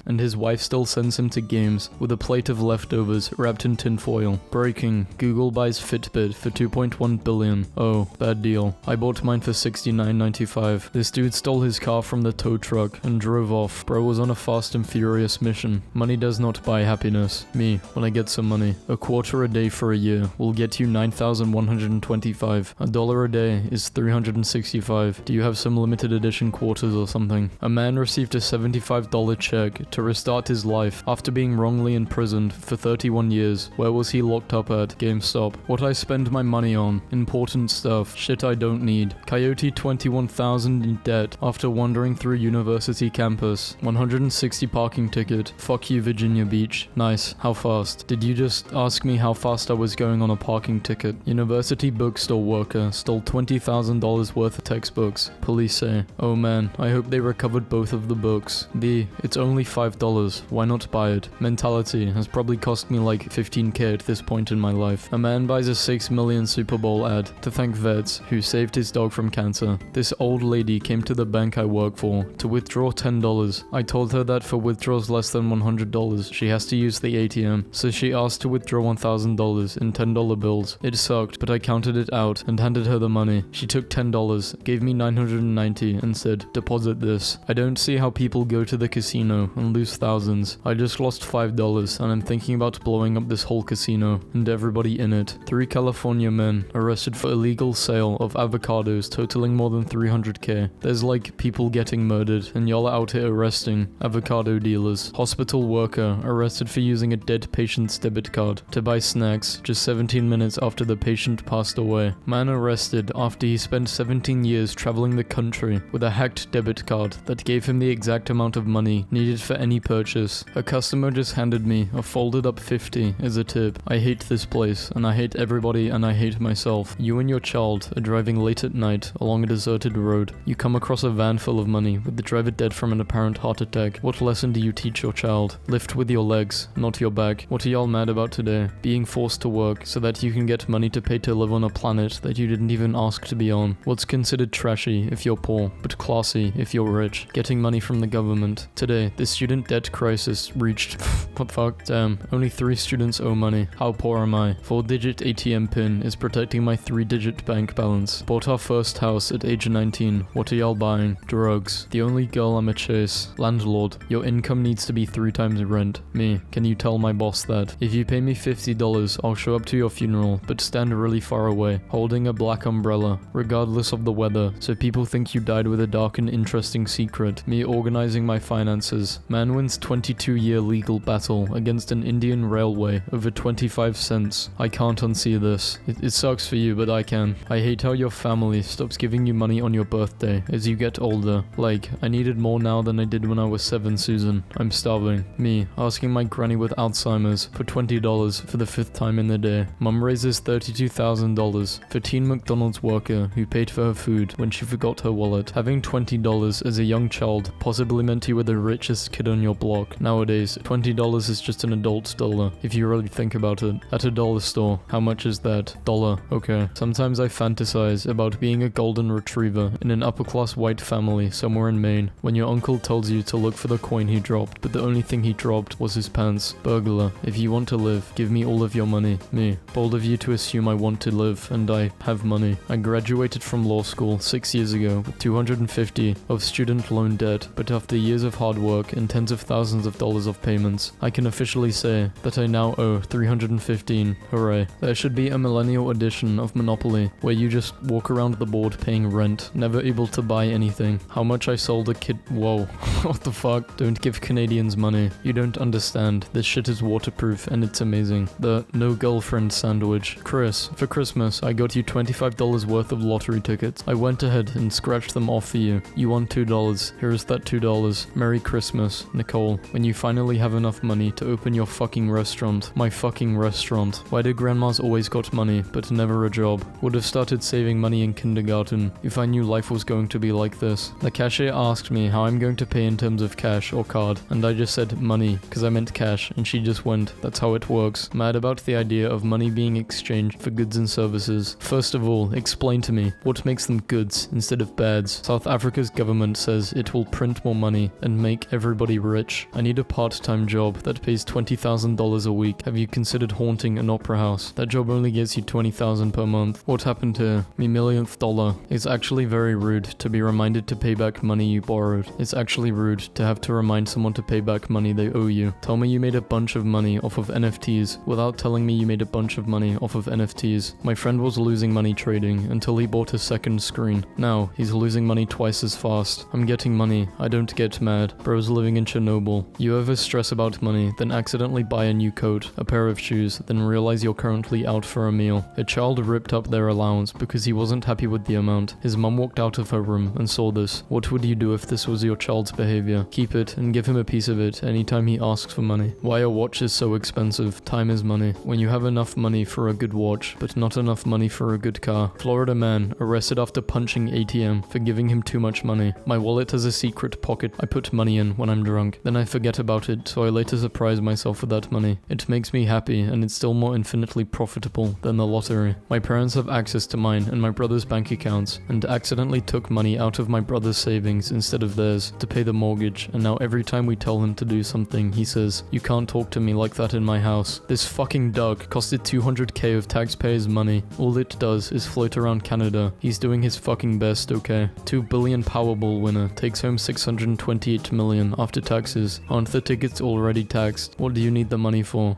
and his wife still sends him to games with a plate of leftovers wrapped in tinfoil. Breaking: Google buys Fitbit for $2.1 billion. Oh, bad deal. I bought mine for $69.95. This dude stole his car from the tow truck and drove off. Bro was on a fast and furious mission. Money does not buy happiness. Me, when I get some money. A quarter a day for a year will get you 9,125. $1 a day is 365. Do you have some limited edition quarters or something? A man received a $75 check to restart his life after being wrongly imprisoned for 31 years. Where was he locked up at? GameStop. What I spend my money on. Important stuff. Shit I don't need. Coyote 21,000 in debt after wandering through university campus. 160 parking ticket. Fuck you, Virginia Beach. Nice. How fast? Did you just ask me how fast I was going on a parking ticket? University bookstore worker stole $20,000 worth of textbooks. Police say, oh man, I hope they recovered both of the books. It's only $5. Why not buy it? Mentality has probably cost me like 15k at this point in my life. A man buys a 6 million Super Bowl ad to thank vets who saved his dog from cancer. This old lady came to the bank I work for to withdraw $10. I told her that for withdrawals less than $100, she has to use the ATM, so she asked to withdraw $1,000 in $10 bills. It sucked, but I counted it out and handed her the money. She took $10, gave me $990 and said, deposit this. I don't see how people go to the casino and lose thousands. I just lost $5 and I'm thinking about blowing up this whole casino and everybody in it. 3 California men arrested for illegal sale of avocados totaling more than 300k. There's like people getting murdered and y'all are out here arresting avocado dealers. Hospital worker arrested for using a dead patient's debit card to buy snacks just 17 minutes after the patient passed away. Man arrested after he spent 17 years traveling the country with a hacked debit card that gave him the exact amount of money needed for any purchase. A customer just handed me a folded up 50 as a tip. I hate this place and I hate everybody and I hate myself. You and your child are driving late at night along a deserted road. You come across a van full of money with the driver dead from an apparent heart attack. What lesson do you teach your child? Lift with your legs, not your back. What are y'all mad about today? Being forced to work so that you can get money to pay to live on a planet that you didn't even ask to be on. What's considered trashy if you're poor, but classy if you're rich? Getting money from the government. Today, the student debt crisis reached what the fuck? Damn, only 3 students owe money. How poor am I? 4-digit ATM pin is protecting my 3-digit bank balance. Bought our first house at age 19. What are y'all buying? Drugs. The only girl I'ma chase. Landlord. Your income needs to be 3 times rent. Me. Can you tell my boss that? If you pay me $50, I'll show up to your funeral, but stand really far away, holding a black umbrella, regardless of the weather, so people think you died with a dark and interesting secret. Me organizing my finances. Man wins 22-year legal battle against an Indian railway over 25 cents. I can't unsee this. It sucks for you, but I can. I hate how your family stops giving you money on your birthday as you get older. Like, I need it more now than I did when I was 7, Susan. I'm starving. Me, asking my granny with Alzheimer's for $20 for the 5th time in the day. Mum raises $32,000 for teen McDonald's worker who paid for her food when she forgot her wallet. Having $20 as a young child possibly meant you were the richest kid on your block. Nowadays, $20 is just an adult's dollar, if you really think about it. At a dollar store, how much is that? Dollar. Okay. Sometimes I fantasize about being a golden retriever in an upper-class white family somewhere in Maine, when your uncle tells you to look for the coin he dropped, but the only thing he dropped was his pants. Burglar. If you want to live, give me all of your money. Me. Bold of you to assume I want to live, and I have money. I graduated from law school 6 years ago with $250 of student loan debt, but after years of hard work and tens of thousands of dollars of payments, I can officially say that I now owe $315. Hooray. There should be a millennial edition of Monopoly where you just walk around the board paying rent, never able to buy anything. How much I sold a kid. Whoa. What the fuck? Don't give Canadians money. You don't understand. This shit is waterproof and it's amazing. The no girlfriend sandwich. Chris, for Christmas, I got you $25 worth of lottery tickets. I went ahead and scratched them off for you. You won $2. Here is that $2. Merry Christmas, Nicole. When you finally have enough money to open your fucking restaurant, my fucking restaurant. Why do grandmas always got money, but never a job? Would have started saving money in kindergarten if I knew life was going to be like this. The cashier asked me how I'm going to pay in terms of cash or card, and I just said money, because I meant cash, and she just went, that's how it works. Mad about the idea of money being exchanged for goods and services. First of all, explain to me, what makes them goods instead of bads? South Africa's government says it will print more money and make everybody rich. I need a part-time job that pays $20,000 a week. Have you considered haunting an opera house? That job only gets you $20,000 per month. What happened here? Me millionth dollar. It's actually very rude to be reminded to pay back money you borrowed. It's actually rude to have to remind someone to pay back money they owe you. Tell me you made a bunch of money off of NFTs without telling me you made a bunch of money off of NFTs. My friend was losing money trading until he bought a second screen. Now, he's losing money twice as fast. I'm getting money. I don't get mad. Bro's living in Chernobyl. You ever stress about money, then accidentally buy a new coat, a pair of shoes, then realize you're currently out for a meal. A child ripped up their allowance because he wasn't happy with the amount. His mum walked out of her room and saw this. What would you do if this was your child's behavior? Keep it and give him a piece of it anytime he asks for money. Why a watch is so expensive? Time is money. When you have enough money for a good watch, but not enough money for a good car. Florida man arrested after punching ATM for giving him too much money. My wallet has a secret pocket I put money in when I'm drunk. Then I forget about it, so I later surprise myself with that money. It makes me happy, and it's still more infinitely profitable than the lottery. My parents have access to mine and my brother's bank accounts, and accidentally took money out of my brother's savings instead of theirs to pay the mortgage, and now every time we tell him to do something, he says, "You can't talk to me like that in my house." This fucking Doug costed $200K of taxpayers' money. All it does is float around Canada. He's doing his fucking best, okay? 2 billion Powerball winner takes home 628 million after taxes. Aren't the tickets already taxed? What do you need the money for?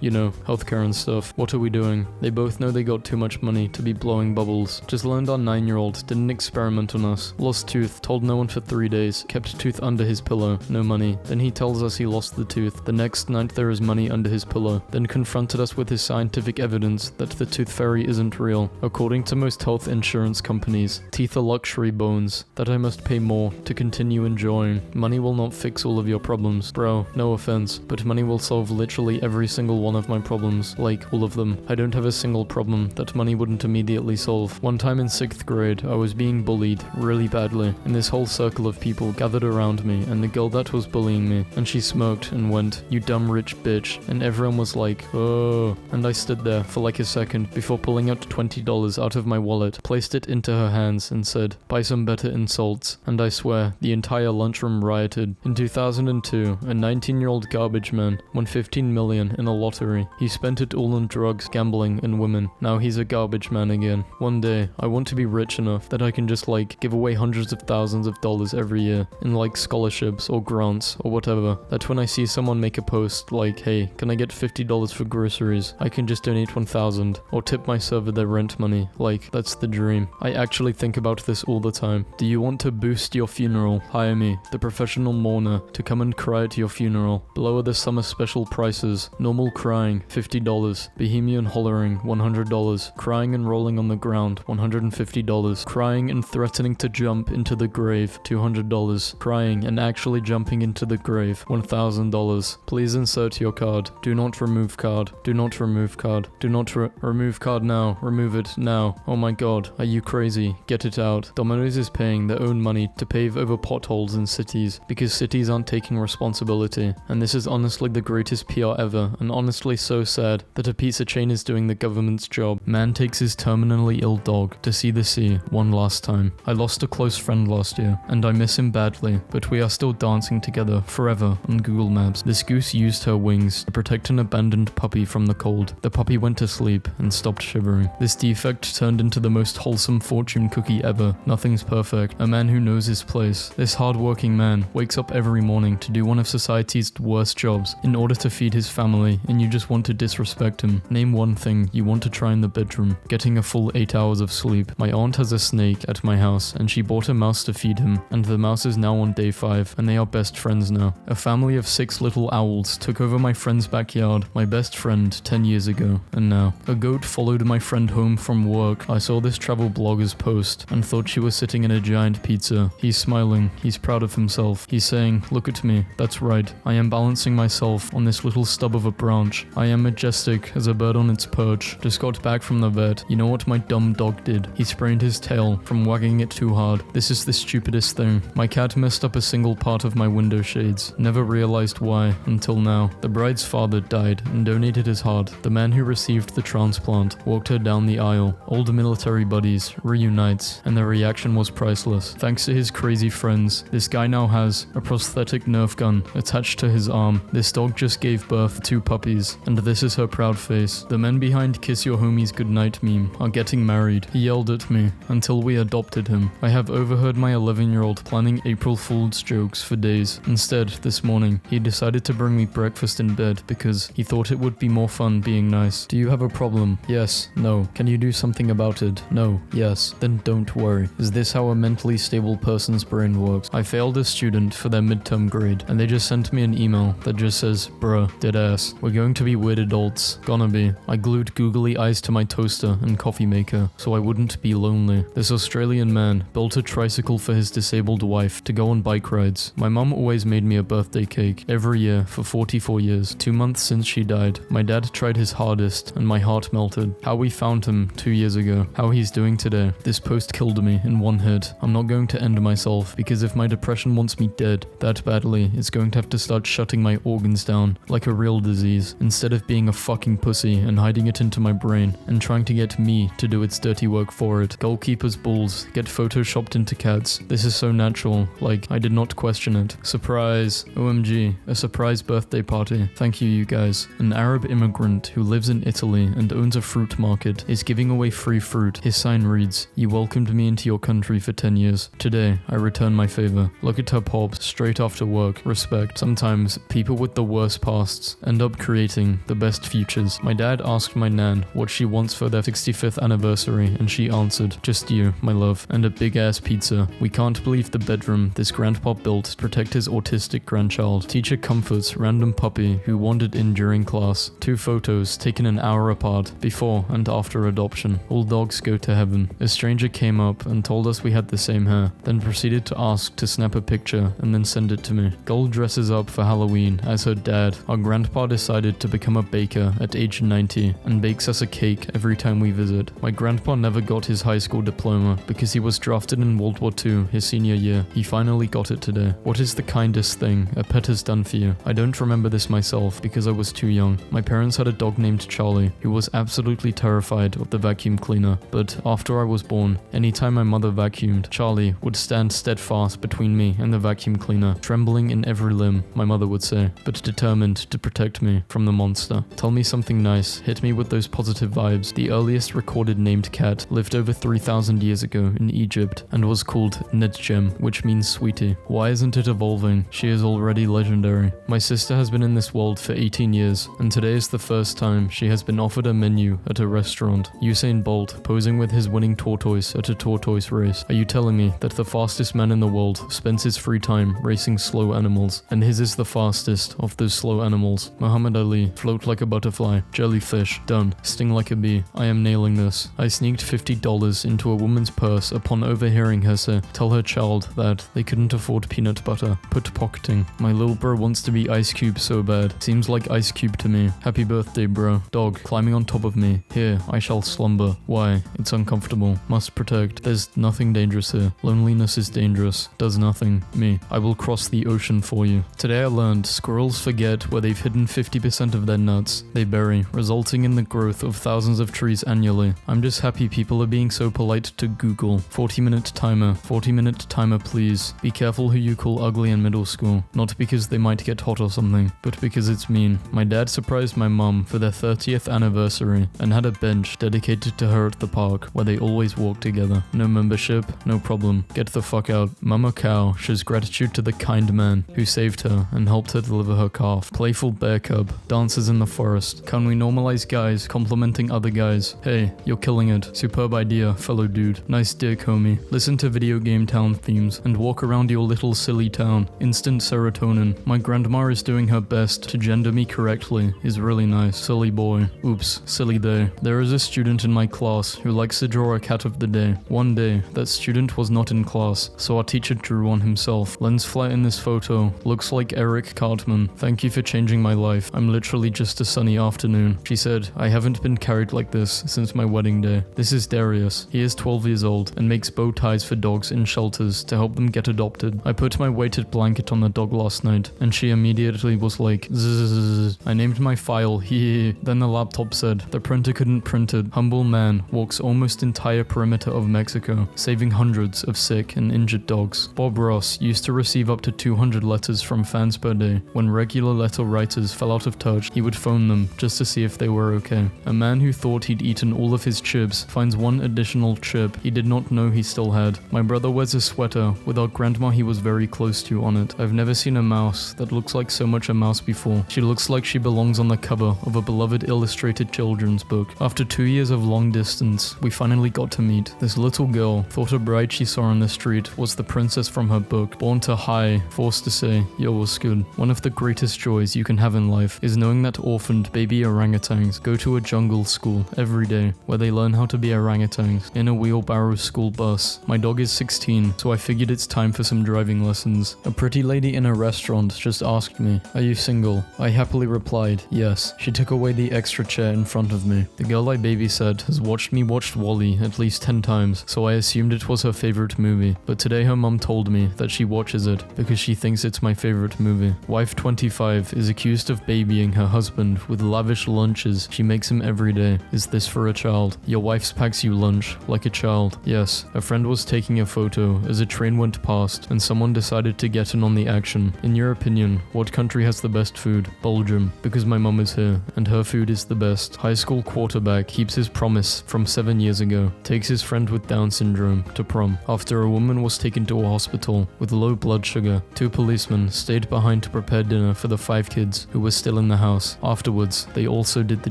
You know, healthcare and stuff. What are we doing? They both know they got too much money to be blowing bubbles. Just learned our 9-year-old didn't experiment on us. Lost tooth, told no one for 3 days, kept tooth under his pillow, no money. Then he tells us he lost the tooth. The next night there is money under his pillow. Then confronted us with his scientific evidence that the tooth fairy isn't real. According to most health insurance companies, teeth are luxury bones that I must pay more to continue enjoying. Money will not fix all of your problems. Bro, no offense, but money will solve literally every single one of my problems. Like, all of them. I don't have a single problem that money wouldn't immediately solve. One time in 6th grade, I was being bullied really badly, and this whole circle of people gathered around me, and the girl that was bullying me, and she smirked and went, "You dumb rich bitch," and everyone was like, "Oh," and I stood there for like a second before pulling out $20 out of my wallet, placed it into her hands, and said, "Buy some better insults," and I swear, the entire lunchroom rioted. In 2002, a 19-year-old garbage man won 15 million in a lottery. He spent it all on drugs, gambling, and women. Now he's a garbage man again. One day, I want to be rich enough that I can just like give away hundreds of thousands of dollars every year in like scholarships or grants or whatever. That when I see someone make a post like, "Hey, can I get $50 for groceries?" I can just donate 1,000 or tip my server their rent money. Like, that's the dream. I actually think about this all the time. Do you want to boost your funeral? Hire me, the professional mourner, to come and cry at your funeral. Below are the summer special prices. Normal crying, $50. Bohemian hollering, $100. Crying and rolling on the ground, $150. Crying and threatening to jump into the grave, $200. Crying and actually jumping into the grave, $1,000. Please insert your card. Do not remove card. Do not remove card. Do not remove card now. Remove it now. Oh my god, are you crazy? Get it out. Domino's is paying their own money to pave over potholes in cities because cities aren't taking responsibility. And this is honestly the greatest PR ever, and honestly so sad that a pizza chain is doing the government's job. Man takes his terminally ill dog to see the sea one last time. I lost a close friend last year, and I miss him badly, but we are still dancing together forever on Google Maps. This goose used her wings to protect an abandoned puppy from the cold. The puppy went to sleep and stopped shivering. This defect turned into the most wholesome fortune cookie ever. Nothing's perfect. A man who knows his place. This hard-working man wakes up every morning to do one of society's worst jobs in order to feed his family, and you just want to disrespect him. Name one thing you want to try in the bedroom. Getting a full 8 hours of sleep. My aunt has a snake at my house, and she bought a mouse to feed him, and the mouse is now on day 5, and they are best friends now. A family of 6 little owls took over my friend's backyard, my best friend 10 years ago, and now. A goat followed my friend home from work. I saw this travel blogger's post, and thought she was sitting in a giant pizza. He's smiling, he's proud of himself. He's saying, "Look at me, that's right, I am balancing myself on this little stub of a bread branch. I am majestic as a bird on its perch. Just got back from the vet. You know what my dumb dog did? He sprained his tail from wagging it too hard. This is the stupidest thing. My cat messed up a single part of my window shades. Never realized why until now. The bride's father died and donated his heart. The man who received the transplant walked her down the aisle. Old military buddies reunites, and the reaction was priceless. Thanks to his crazy friends, this guy now has a prosthetic Nerf gun attached to his arm. This dog just gave birth to 2 puppies, and this is her proud face. The men behind Kiss Your Homies Goodnight meme are getting married. He yelled at me until we adopted him. I have overheard my 11-year-old planning April Fool's jokes for days. Instead, this morning, he decided to bring me breakfast in bed because he thought it would be more fun being nice. Do you have a problem? Yes. No. Can you do something about it? No. Yes. Then don't worry. Is this how a mentally stable person's brain works? I failed a student for their midterm grade, and they just sent me an email that just says, bruh, deadass. We're going to be weird adults. Gonna be. I glued googly eyes to my toaster and coffee maker so I wouldn't be lonely. This Australian man built a tricycle for his disabled wife to go on bike rides. My mum always made me a birthday cake every year for 44 years. 2 months since she died. My dad tried his hardest and my heart melted. How we found him 2 years ago. How he's doing today. This post killed me in one hit. I'm not going to end myself because if my depression wants me dead that badly, it's going to have to start shutting my organs down like a real disease instead of being a fucking pussy and hiding it into my brain and trying to get me to do its dirty work for it. Goalkeepers' balls get photoshopped into cats. This is so natural, like I did not question it. Surprise. OMG, a surprise birthday party. Thank you guys. An Arab immigrant who lives in Italy and owns a fruit market is giving away free fruit. His sign reads, "You welcomed me into your country for 10 years. Today, I return my favor." Look at her pops straight after work. Respect. Sometimes, people with the worst pasts end up creating the best futures. My dad asked my nan what she wants for their 65th anniversary, and she answered, "Just you, my love, and a big ass pizza." We can't believe the bedroom this grandpa built to protect his autistic grandchild. Teacher comforts random puppy who wandered in during class. 2 photos taken an hour apart, before and after adoption. All dogs go to heaven. A stranger came up and told us we had the same hair, then proceeded to ask to snap a picture and then send it to me. Girl dresses up for Halloween as her dad. Our grandpa decided to become a baker at age 90 and bakes us a cake every time we visit. My grandpa never got his high school diploma because he was drafted in World War II his senior year. He finally got it today. What is the kindest thing a pet has done for you? I don't remember this myself because I was too young. My parents had a dog named Charlie who was absolutely terrified of the vacuum cleaner, but after I was born, anytime my mother vacuumed, Charlie would stand steadfast between me and the vacuum cleaner, trembling in every limb, my mother would say, but determined to protect me from the monster. Tell me something nice, hit me with those positive vibes. The earliest recorded named cat lived over 3,000 years ago in Egypt and was called Nedjem, which means sweetie. Why isn't it evolving? She is already legendary. My sister has been in this world for 18 years, and today is the first time she has been offered a menu at a restaurant. Usain Bolt posing with his winning tortoise at a tortoise race. Are you telling me that the fastest man in the world spends his free time racing slow animals, and his is the fastest of those slow animals? Muhammad Ali, float like a butterfly. Jellyfish, done. Sting like a bee. I am nailing this. I sneaked $50 into a woman's purse upon overhearing her say, tell her child that they couldn't afford peanut butter. Put pocketing. My little bro wants to be Ice Cube so bad. Seems like Ice Cube to me. Happy birthday, bro. Dog, climbing on top of me. Here, I shall slumber. Why? It's uncomfortable. Must protect. There's nothing dangerous here. Loneliness is dangerous. Does nothing. Me. I will cross the ocean for you. Today I learned squirrels forget where they've hidden 50% of their nuts. They bury, resulting in the growth of thousands of trees annually. I'm just happy people are being so polite to Google. 40-minute timer. 40-minute timer, please. Be careful who you call ugly in middle school. Not because they might get hot or something, but because it's mean. My dad surprised my mum for their 30th anniversary and had a bench dedicated to her at the park where they always walk together. No membership, no problem. Get the fuck out. Mama cow shows gratitude to the kind man who saved her and helped her deliver her calf. Playful bear cub. Dances in the forest. Can we normalize guys complimenting other guys? Hey, you're killing it. Superb idea, fellow dude. Nice dick, homie. Listen to video game town themes and walk around your little silly town. Instant serotonin. My grandma is doing her best to gender me correctly. Is really nice. Silly boy. Oops, silly day. There is a student in my class who likes to draw a cat of the day. One day, that student was not in class, so our teacher drew one himself. Lens flare in this photo looks like Eric Cartman. Thank you for changing my life. wife. I'm literally just a sunny afternoon. She said, I haven't been carried like this since my wedding day. This is Darius. He is 12 years old and makes bow ties for dogs in shelters to help them get adopted. I put my weighted blanket on the dog last night and she immediately was like, zzz. I named my file, hee. Then the laptop said, the printer couldn't print it. Humble man walks almost entire perimeter of Mexico, saving hundreds of sick and injured dogs. Bob Ross used to receive up to 200 letters from fans per day. When regular letter writers fell out of touch, he would phone them just to see if they were okay. A man who thought he'd eaten all of his chips finds one additional chip he did not know he still had. My brother wears a sweater with our grandma he was very close to on it. I've never seen a mouse that looks like so much a mouse before. She looks like she belongs on the cover of a beloved illustrated children's book. After 2 years of long distance, we finally got to meet. This little girl thought a bride she saw on the street was the princess from her book, born to high, forced to say, yo, what's good. One of the greatest joys you can have in life is knowing that orphaned baby orangutans go to a jungle school every day where they learn how to be orangutans in a wheelbarrow school bus. My dog is 16, so I figured it's time for some driving lessons. A pretty lady in a restaurant just asked me, are you single? I happily replied, yes. She took away the extra chair in front of me. The girl I babysat has watched me watch WALL-E at least 10 times, so I assumed it was her favorite movie. But today her mum told me that she watches it because she thinks it's my favorite movie. Wife 25 is accused of babying her husband with lavish lunches she makes him every day. Is this for a child? Your wife packs you lunch like a child. Yes, a friend was taking a photo as a train went past and someone decided to get in on the action. In your opinion, what country has the best food? Belgium, because my mum is here and her food is the best. High school quarterback keeps his promise from 7 years ago. Takes his friend with Down syndrome to prom. After a woman was taken to a hospital with low blood sugar, 2 policemen stayed behind to prepare dinner for the 5 kids who were still in the house. Afterwards, they also did the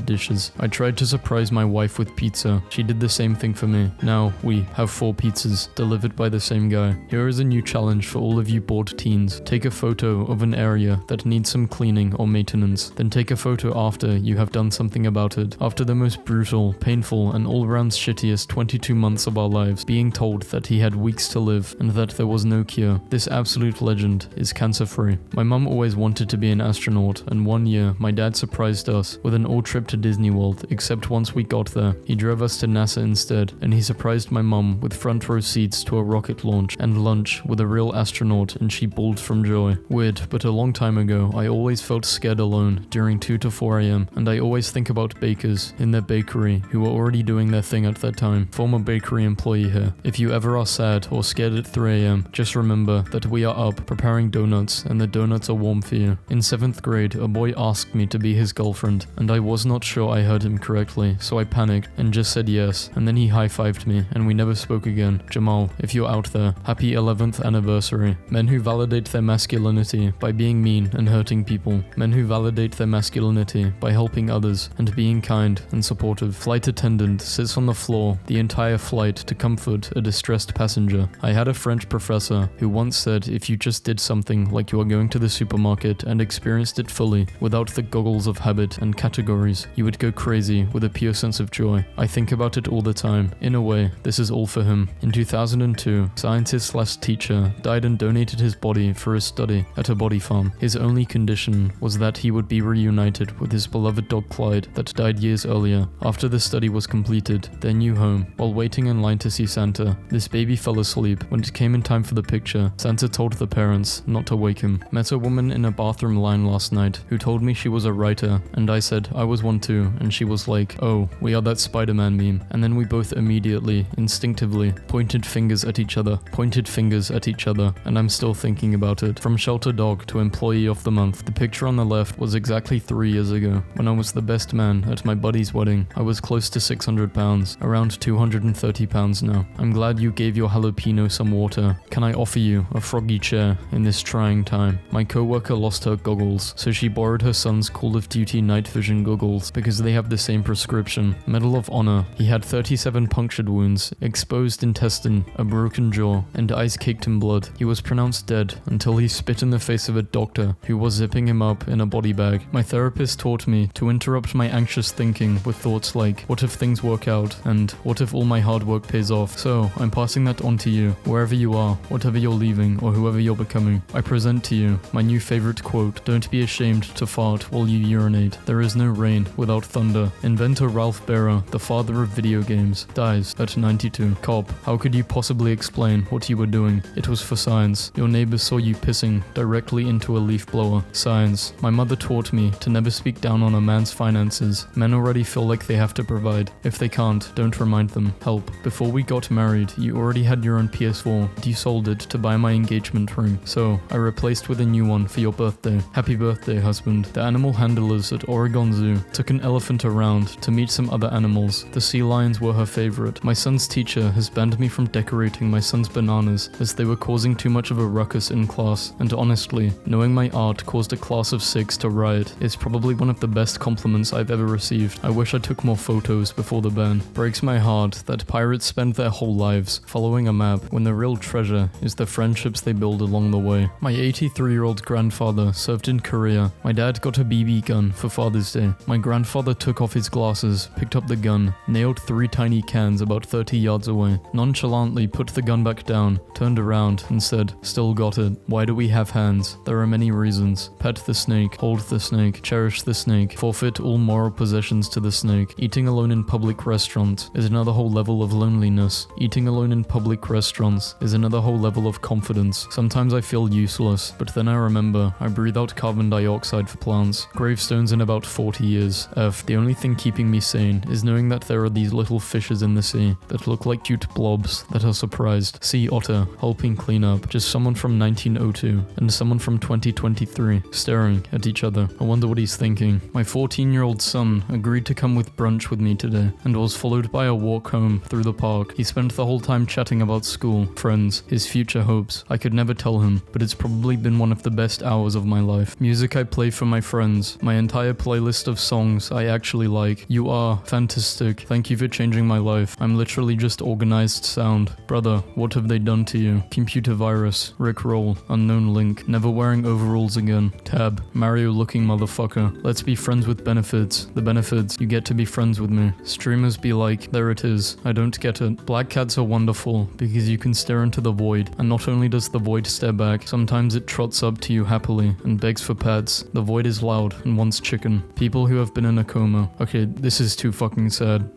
dishes. I tried to surprise my wife with pizza. She did the same thing for me. Now we have 4 pizzas delivered by the same guy. Here is a new challenge for all of you bored teens. Take a photo of an area that needs some cleaning or maintenance. Then take a photo after you have done something about it. After the most brutal, painful, and all-round shittiest 22 months of our lives, being told that he had weeks to live and that there was no cure. This absolute legend is cancer-free. My mum always wanted to be an astronaut, and one year my dad surprised us with an all trip to Disney World, except once we got there, he drove us to NASA instead, and he surprised my mum with front row seats to a rocket launch and lunch with a real astronaut, and she bawled from joy. Weird, but a long time ago, I always felt scared alone during 2 to 4 a.m, and I always think about bakers in their bakery who were already doing their thing at that time. Former bakery employee here. If you ever are sad or scared at 3 a.m, just remember that we are up preparing donuts and the donuts are warm for you. In 7th grade, a boy asked me to be his girlfriend, and I was not sure I heard him correctly, so I panicked and just said yes, and then he high-fived me and we never spoke again. Jamal, if you're out there, happy 11th anniversary. Men who validate their masculinity by being mean and hurting people. Men who validate their masculinity by helping others and being kind and supportive. Flight attendant sits on the floor the entire flight to comfort a distressed passenger. I had a French professor who once said if you just did something like you are going to the supermarket and experienced it fully without the goggles of habit and categories, you would go crazy with a pure sense of joy. I think about it all the time. In a way, this is all for him. In 2002, scientist/teacher died and donated his body for his study at a body farm. His only condition was that he would be reunited with his beloved dog Clyde that died years earlier. After the study was completed, their new home, while waiting in line to see Santa, this baby fell asleep. When it came in time for the picture, Santa told the parents not to wake him. Met a woman in a bathroom line last night who told me she was a writer, and I said I was one too, and she was like, oh, we are that Spider-Man meme. And then we both immediately, instinctively, pointed fingers at each other, and I'm still thinking about it. From shelter dog to employee of the month. The picture on the left was exactly 3 years ago, when I was the best man at my buddy's wedding. I was close to 600 pounds, around 230 pounds now. I'm glad you gave your jalapeno some water. Can I offer you a froggy chair in this trying time? My co-worker lost her goggles, so she borrowed her son's Call of Duty night vision goggles because they have the same prescription. Medal of Honor. He had 37 punctured wounds, exposed intestine, a broken jaw, and eyes caked in blood. He was pronounced dead until he spit in the face of a doctor who was zipping him up in a body bag. My therapist taught me to interrupt my anxious thinking with thoughts like, what if things work out, and what if all my hard work pays off? So I'm passing that on to you, wherever you are, whatever you're leaving, or whoever you're becoming. I present to you my new favorite quote: don't be ashamed to fart while you urinate. There is no rain without thunder. Inventor Ralph Baer, the father of video games, dies at 92. Cop, how could you possibly explain what you were doing? It was for science. Your neighbors saw you pissing directly into a leaf blower. Science. My mother taught me to never speak down on a man's finances. Men already feel like they have to provide. If they can't, don't remind them. Help. Before we got married, you already had your own PS4, but you sold it to buy my engagement ring. So, I replaced with a new one for your birthday. Happy birthday, husband. The animal handlers at Oregon Zoo took an elephant around to meet some other animals. The sea lions were her favorite. My son's teacher has banned me from decorating my son's bananas as they were causing too much of a ruckus in class. And honestly, knowing my art caused a class of 6 to riot is probably one of the best compliments I've ever received. I wish I took more photos before the ban. Breaks my heart that pirates spend their whole lives following a map when the real treasure is the friendships they build along the way. My 83-year-old grandfather served in Korea. My dad got a BB gun for Father's Day. My grandfather took off his glasses, picked up the gun, nailed 3 tiny cans about 30 yards away, nonchalantly put the gun back down, turned around and said, "Still got it. Why do we have hands? There are many reasons. Pet the snake, hold the snake, cherish the snake, forfeit all moral possessions to the snake. Eating alone in public restaurants is another whole level of loneliness. Eating alone in public restaurants is another whole level of confidence. Sometimes I feel useless, but then I remember I breathe out carbon dioxide for plants. Gravestones in about 40 years. F. The only thing keeping me sane is knowing that there are these little fishes in the sea that look like cute blobs that are surprised. Sea otter, helping clean up. Just someone from 1902 and someone from 2023 staring at each other. I wonder what he's thinking. My 14-year-old son agreed to come with brunch with me today and was followed by a walk home through the park. He spent the whole time chatting about school, friends, his future hopes. I could never tell him, but it's probably been one of the best hours of my life. Music I play for my friends. My entire playlist of songs I actually like. You are fantastic. Thank you for changing my life. I'm literally just organized sound. Brother, what have they done to you? Computer virus. Rickroll. Unknown link. Never wearing overalls again. Tab. Mario looking motherfucker. Let's be friends with benefits. The benefits. You get to be friends with me. Streamers be like, there it is. I don't get it. Black cats are wonderful because you can stare into the void, and not only does the void stare back, sometimes it trots up to you happily and begs for pets. The void is loud and wants chicken. People who have been in a coma. Okay, this is too fucking sad.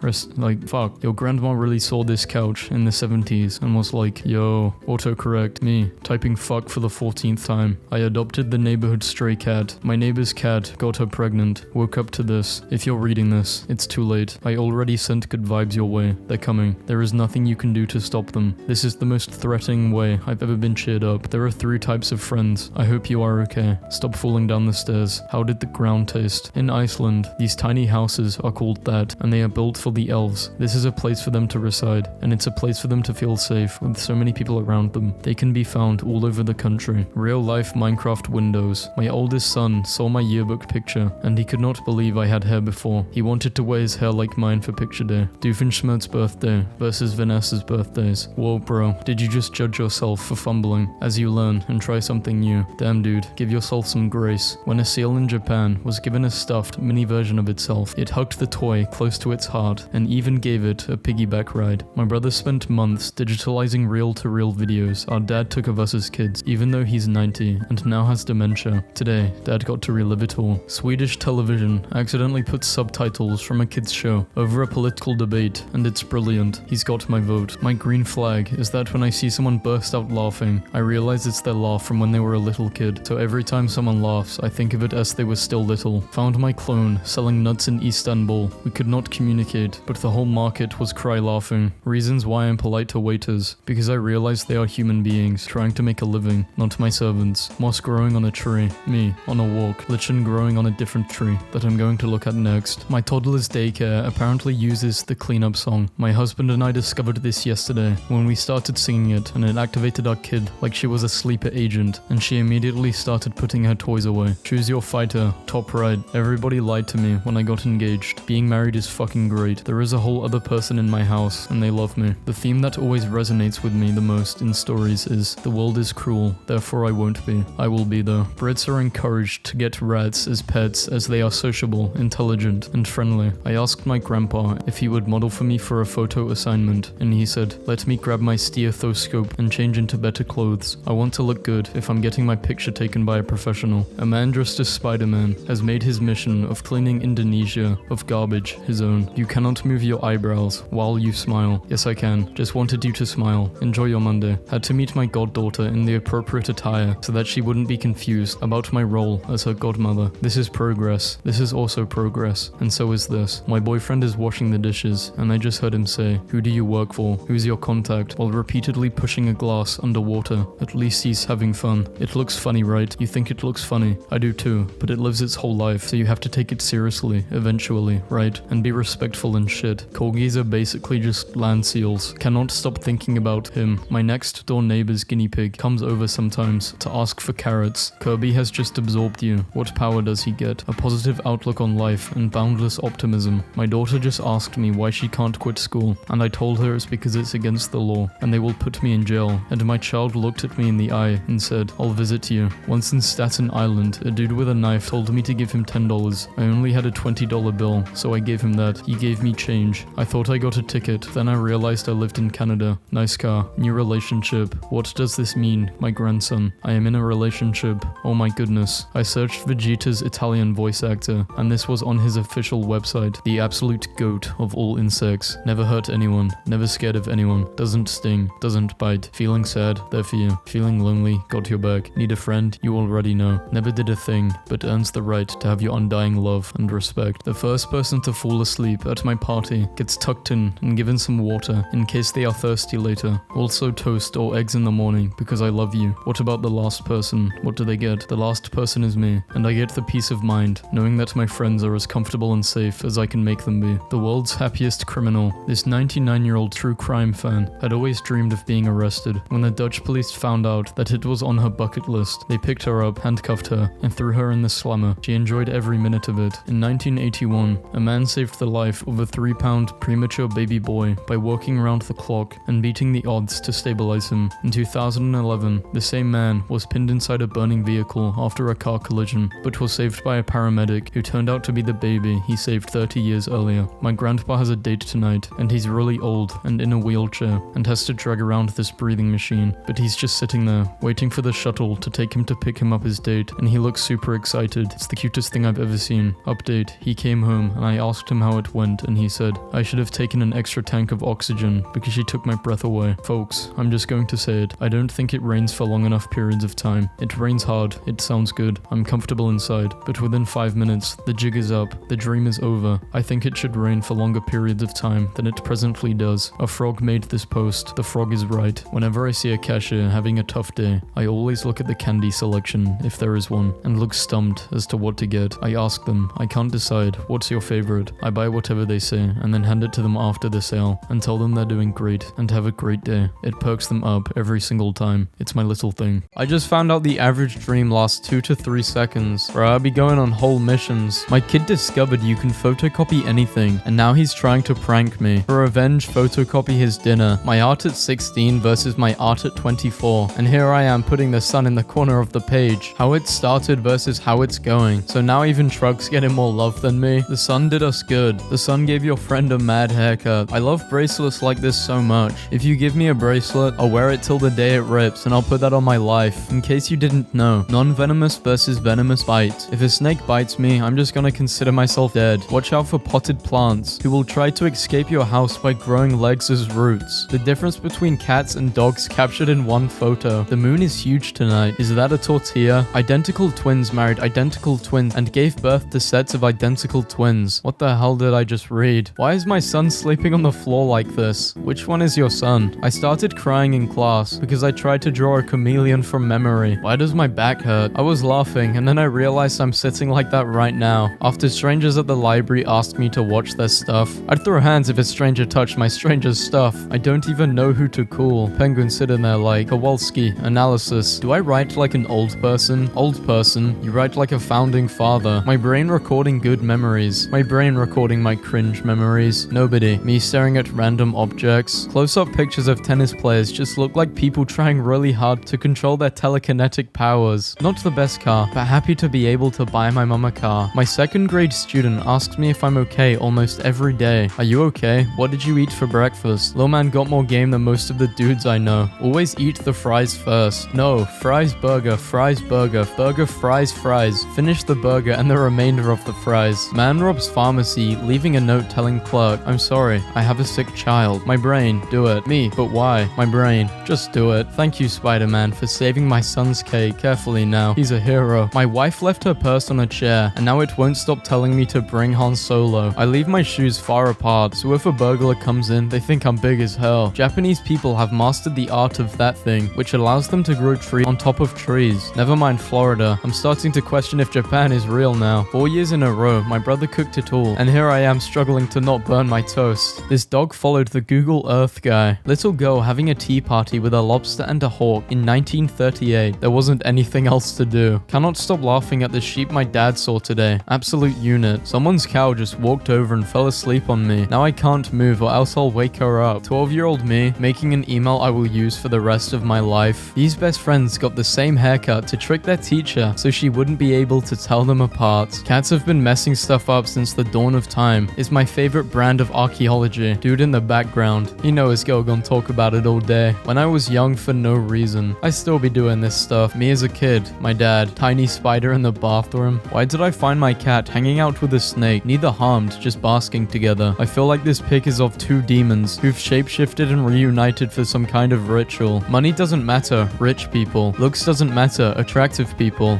Fuck. Your grandma really saw this couch in the 70s and was like, yo, autocorrect. Me, typing fuck for the 14th time. I adopted the neighborhood stray cat. My neighbor's cat got her pregnant. Woke up to this. If you're reading this, it's too late. I already sent good vibes your way. They're coming. There is nothing you can do to stop them. This is the most threatening way I've ever been cheered up. There are 3 types of friends. I hope you are okay. Stop falling down the stairs. How did the ground taste? In Iceland, these tiny houses are called that, and they are built for the elves. This is a place for them to reside, and it's a place for them to feel safe with so many people around them. They can be found all over the country. Real life Minecraft windows. My oldest son saw my yearbook picture, and he could not believe I had hair before. He wanted to wear his hair like mine for picture day. Doofenshmirtz's birthday versus Vanessa's birthdays. Whoa bro, did you just judge yourself for fumbling? As you learn and try something new. Damn dude, give yourself some grace. When a seal in Japan was given a stuffed mini version of itself, it hugged the toy close to its heart and even gave it a piggyback ride. My brother spent months digitalizing reel-to-reel videos our dad took of us as kids, even though he's 90 and now has dementia. Today, dad got to relive it all. Swedish television accidentally put subtitles from a kid's show over a political debate, and it's brilliant. He's got my vote. My green flag is that when I see someone burst out laughing, I realize it's their laugh from when they were a little kid. So every time someone laughs, I think of it as they were still little. Found my clone selling nuts in Istanbul. We could not communicate, but the whole market was cry laughing. Reasons why I'm polite to waiters. Because I realize they are human beings trying to make a living, not my servants. Moss growing on a tree. Me, on a walk. Lichen growing on a different tree that I'm going to look at next. My toddler's daycare apparently uses the cleanup song. My husband and I discovered this yesterday when we started singing it, and it activated our kid like she was a sleeper agent, and she immediately started putting her toys away. Choose your fighter, top right. Everybody lied to me when I got engaged. Being married is fucking great. There is a whole other person in my house, and they love me. The theme that always resonates with me the most in stories is, the world is cruel, therefore I won't be. I will be though. Brits are encouraged to get rats as pets as they are sociable, intelligent, and friendly. I asked my grandpa if he would model for me for a photo assignment, and he said, let me grab my stethoscope and change into better clothes. I want to look good if I'm getting my picture taken by a professional. A man dressed Mr. Spider-Man has made his mission of cleaning Indonesia of garbage his own. You cannot move your eyebrows while you smile. Yes, I can. Just wanted you to smile. Enjoy your Monday. Had to meet my goddaughter in the appropriate attire so that she wouldn't be confused about my role as her godmother. This is progress. This is also progress. And so is this. My boyfriend is washing the dishes, and I just heard him say, "Who do you work for? Who's your contact?" while repeatedly pushing a glass underwater. At least he's having fun. It looks funny, right? You think it looks funny. I do too, but it lives its whole life, so you have to take it seriously, eventually, right? And be respectful and shit. Corgis are basically just land seals. Cannot stop thinking about him. My next door neighbor's guinea pig comes over sometimes to ask for carrots. Kirby has just absorbed you. What power does he get? A positive outlook on life and boundless optimism. My daughter just asked me why she can't quit school, and I told her it's because it's against the law, and they will put me in jail. And my child looked at me in the eye and said, "I'll visit you." Once in Staten Island, a dude with a knife told me to give him $10. I only had a $20 bill, so I gave him that. He gave me change. I thought I got a ticket, then I realized I lived in Canada. Nice car. New relationship. What does this mean? My grandson. I am in a relationship. Oh my goodness. I searched Vegeta's Italian voice actor, and this was on his official website. The absolute goat of all insects. Never hurt anyone. Never scared of anyone. Doesn't sting. Doesn't bite. Feeling sad? There for you. Feeling lonely? Got your back. Need a friend? You already know. Never did a thing, but earns the right to have your undying love and respect. The first person to fall asleep at my party gets tucked in and given some water in case they are thirsty later. Also toast or eggs in the morning because I love you. What about the last person? What do they get? The last person is me, and I get the peace of mind knowing that my friends are as comfortable and safe as I can make them be. The world's happiest criminal, this 99-year-old true crime fan, had always dreamed of being arrested. When the Dutch police found out that it was on her bucket list, they picked her up, handcuffed her, and threw her in the slammer. She enjoyed every minute of it. In 1981, a man saved the life of a 3-pound premature baby boy by working around the clock and beating the odds to stabilize him. In 2011, the same man was pinned inside a burning vehicle after a car collision, but was saved by a paramedic who turned out to be the baby he saved 30 years earlier. My grandpa has a date tonight, and he's really old and in a wheelchair and has to drag around this breathing machine, but he's just sitting there, waiting for the shuttle to take him to pick him up his date, and he looks super excited. It's the cutest thing I've ever seen. Update, he came home and I asked him how it went, and he said, "I should have taken an extra tank of oxygen because she took my breath away." Folks, I'm just going to say it. I don't think it rains for long enough periods of time. It rains hard, it sounds good, I'm comfortable inside, but within 5 minutes, the jig is up, the dream is over. I think it should rain for longer periods of time than it presently does. A frog made this post. The frog is right. Whenever I see a cashier having a tough day, I always look at the candy selection, if there is one, and look stumped as to what to get. I ask them, I can't decide, what's your favorite? I buy whatever they say, and then hand it to them after the sale, and tell them they're doing great, and have a great day. It perks them up every single time. It's my little thing. I just found out the average dream lasts 2 to 3 seconds, where I'll be going on whole missions. My kid discovered you can photocopy anything, and now he's trying to prank me. For revenge, photocopy his dinner. My art at 16 versus my art at 24, and here I am putting the sun in the corner of the page. How it started versus how it's going. So now even trucks getting more love than me. The sun did us good. The sun gave your friend a mad haircut. I love bracelets like this so much. If you give me a bracelet, I'll wear it till the day it rips, and I'll put that on my life. In case you didn't know, non-venomous versus venomous bite. If a snake bites me, I'm just gonna consider myself dead. Watch out for potted plants, who will try to escape your house by growing legs as roots. The difference between cats and dogs captured in one photo. The moon is huge tonight. Is that a tortilla? Identical twins married identical twins and gave birth to sets of identical twins. What the hell did I just read? Why is my son sleeping on the floor like this? Which one is your son? I started crying in class because I tried to draw a chameleon from memory. Why does my back hurt? I was laughing and then I realized I'm sitting like that right now. After strangers at the library asked me to watch their stuff, I'd throw hands if a stranger touched my stranger's stuff. I don't even know who to call. Penguin sitting there like, Kowalski, analysis. Do I write like an old person? Old person, you write like a founding father. My brain recording good memories. My brain recording my cringe memories. Nobody. Me staring at random objects. Close-up pictures of tennis players just look like people trying really hard to control their telekinetic powers. Not the best car, but happy to be able to buy my mum a car. My second grade student asks me if I'm okay almost every day. Are you okay? What did you eat for breakfast? Lil man got more game than most of the dudes I know. Always eat the fries first. No, fries burger, burger, fries his fries, finished the burger and the remainder of the fries. Man robs pharmacy, leaving a note telling clerk, I'm sorry, I have a sick child. My brain, do it. Me, but why? My brain, just do it. Thank you, Spider-Man, for saving my son's cake. Carefully now. He's a hero. My wife left her purse on a chair, and now it won't stop telling me to bring Han Solo. I leave my shoes far apart, so if a burglar comes in, they think I'm big as hell. Japanese people have mastered the art of that thing, which allows them to grow trees on top of trees. Never mind Florida. I'm starting to question if Japan is real now. 4 years in a row, my brother cooked it all, and here I am struggling to not burn my toast. This dog followed the Google Earth guy. Little girl having a tea party with a lobster and a hawk in 1938. There wasn't anything else to do. Cannot stop laughing at the sheep my dad saw today. Absolute unit. Someone's cow just walked over and fell asleep on me. Now I can't move or else I'll wake her up. 12-year-old me making an email I will use for the rest of my life. These best friends got the same haircut to trick their teacher so she wouldn't be able to tell them apart. Cats have been messing stuff up since the dawn of time. Is my favorite brand of archaeology. Dude in the background. You know his girl gonna talk about it all day. When I was young for no reason. I still be doing this stuff. Me as a kid. My dad. Tiny spider in the bathroom. Why did I find my cat hanging out with a snake? Neither harmed, just basking together. I feel like this pic is of two demons who've shapeshifted and reunited for some kind of ritual. Money doesn't matter. Rich people. Looks doesn't matter. Attractive people.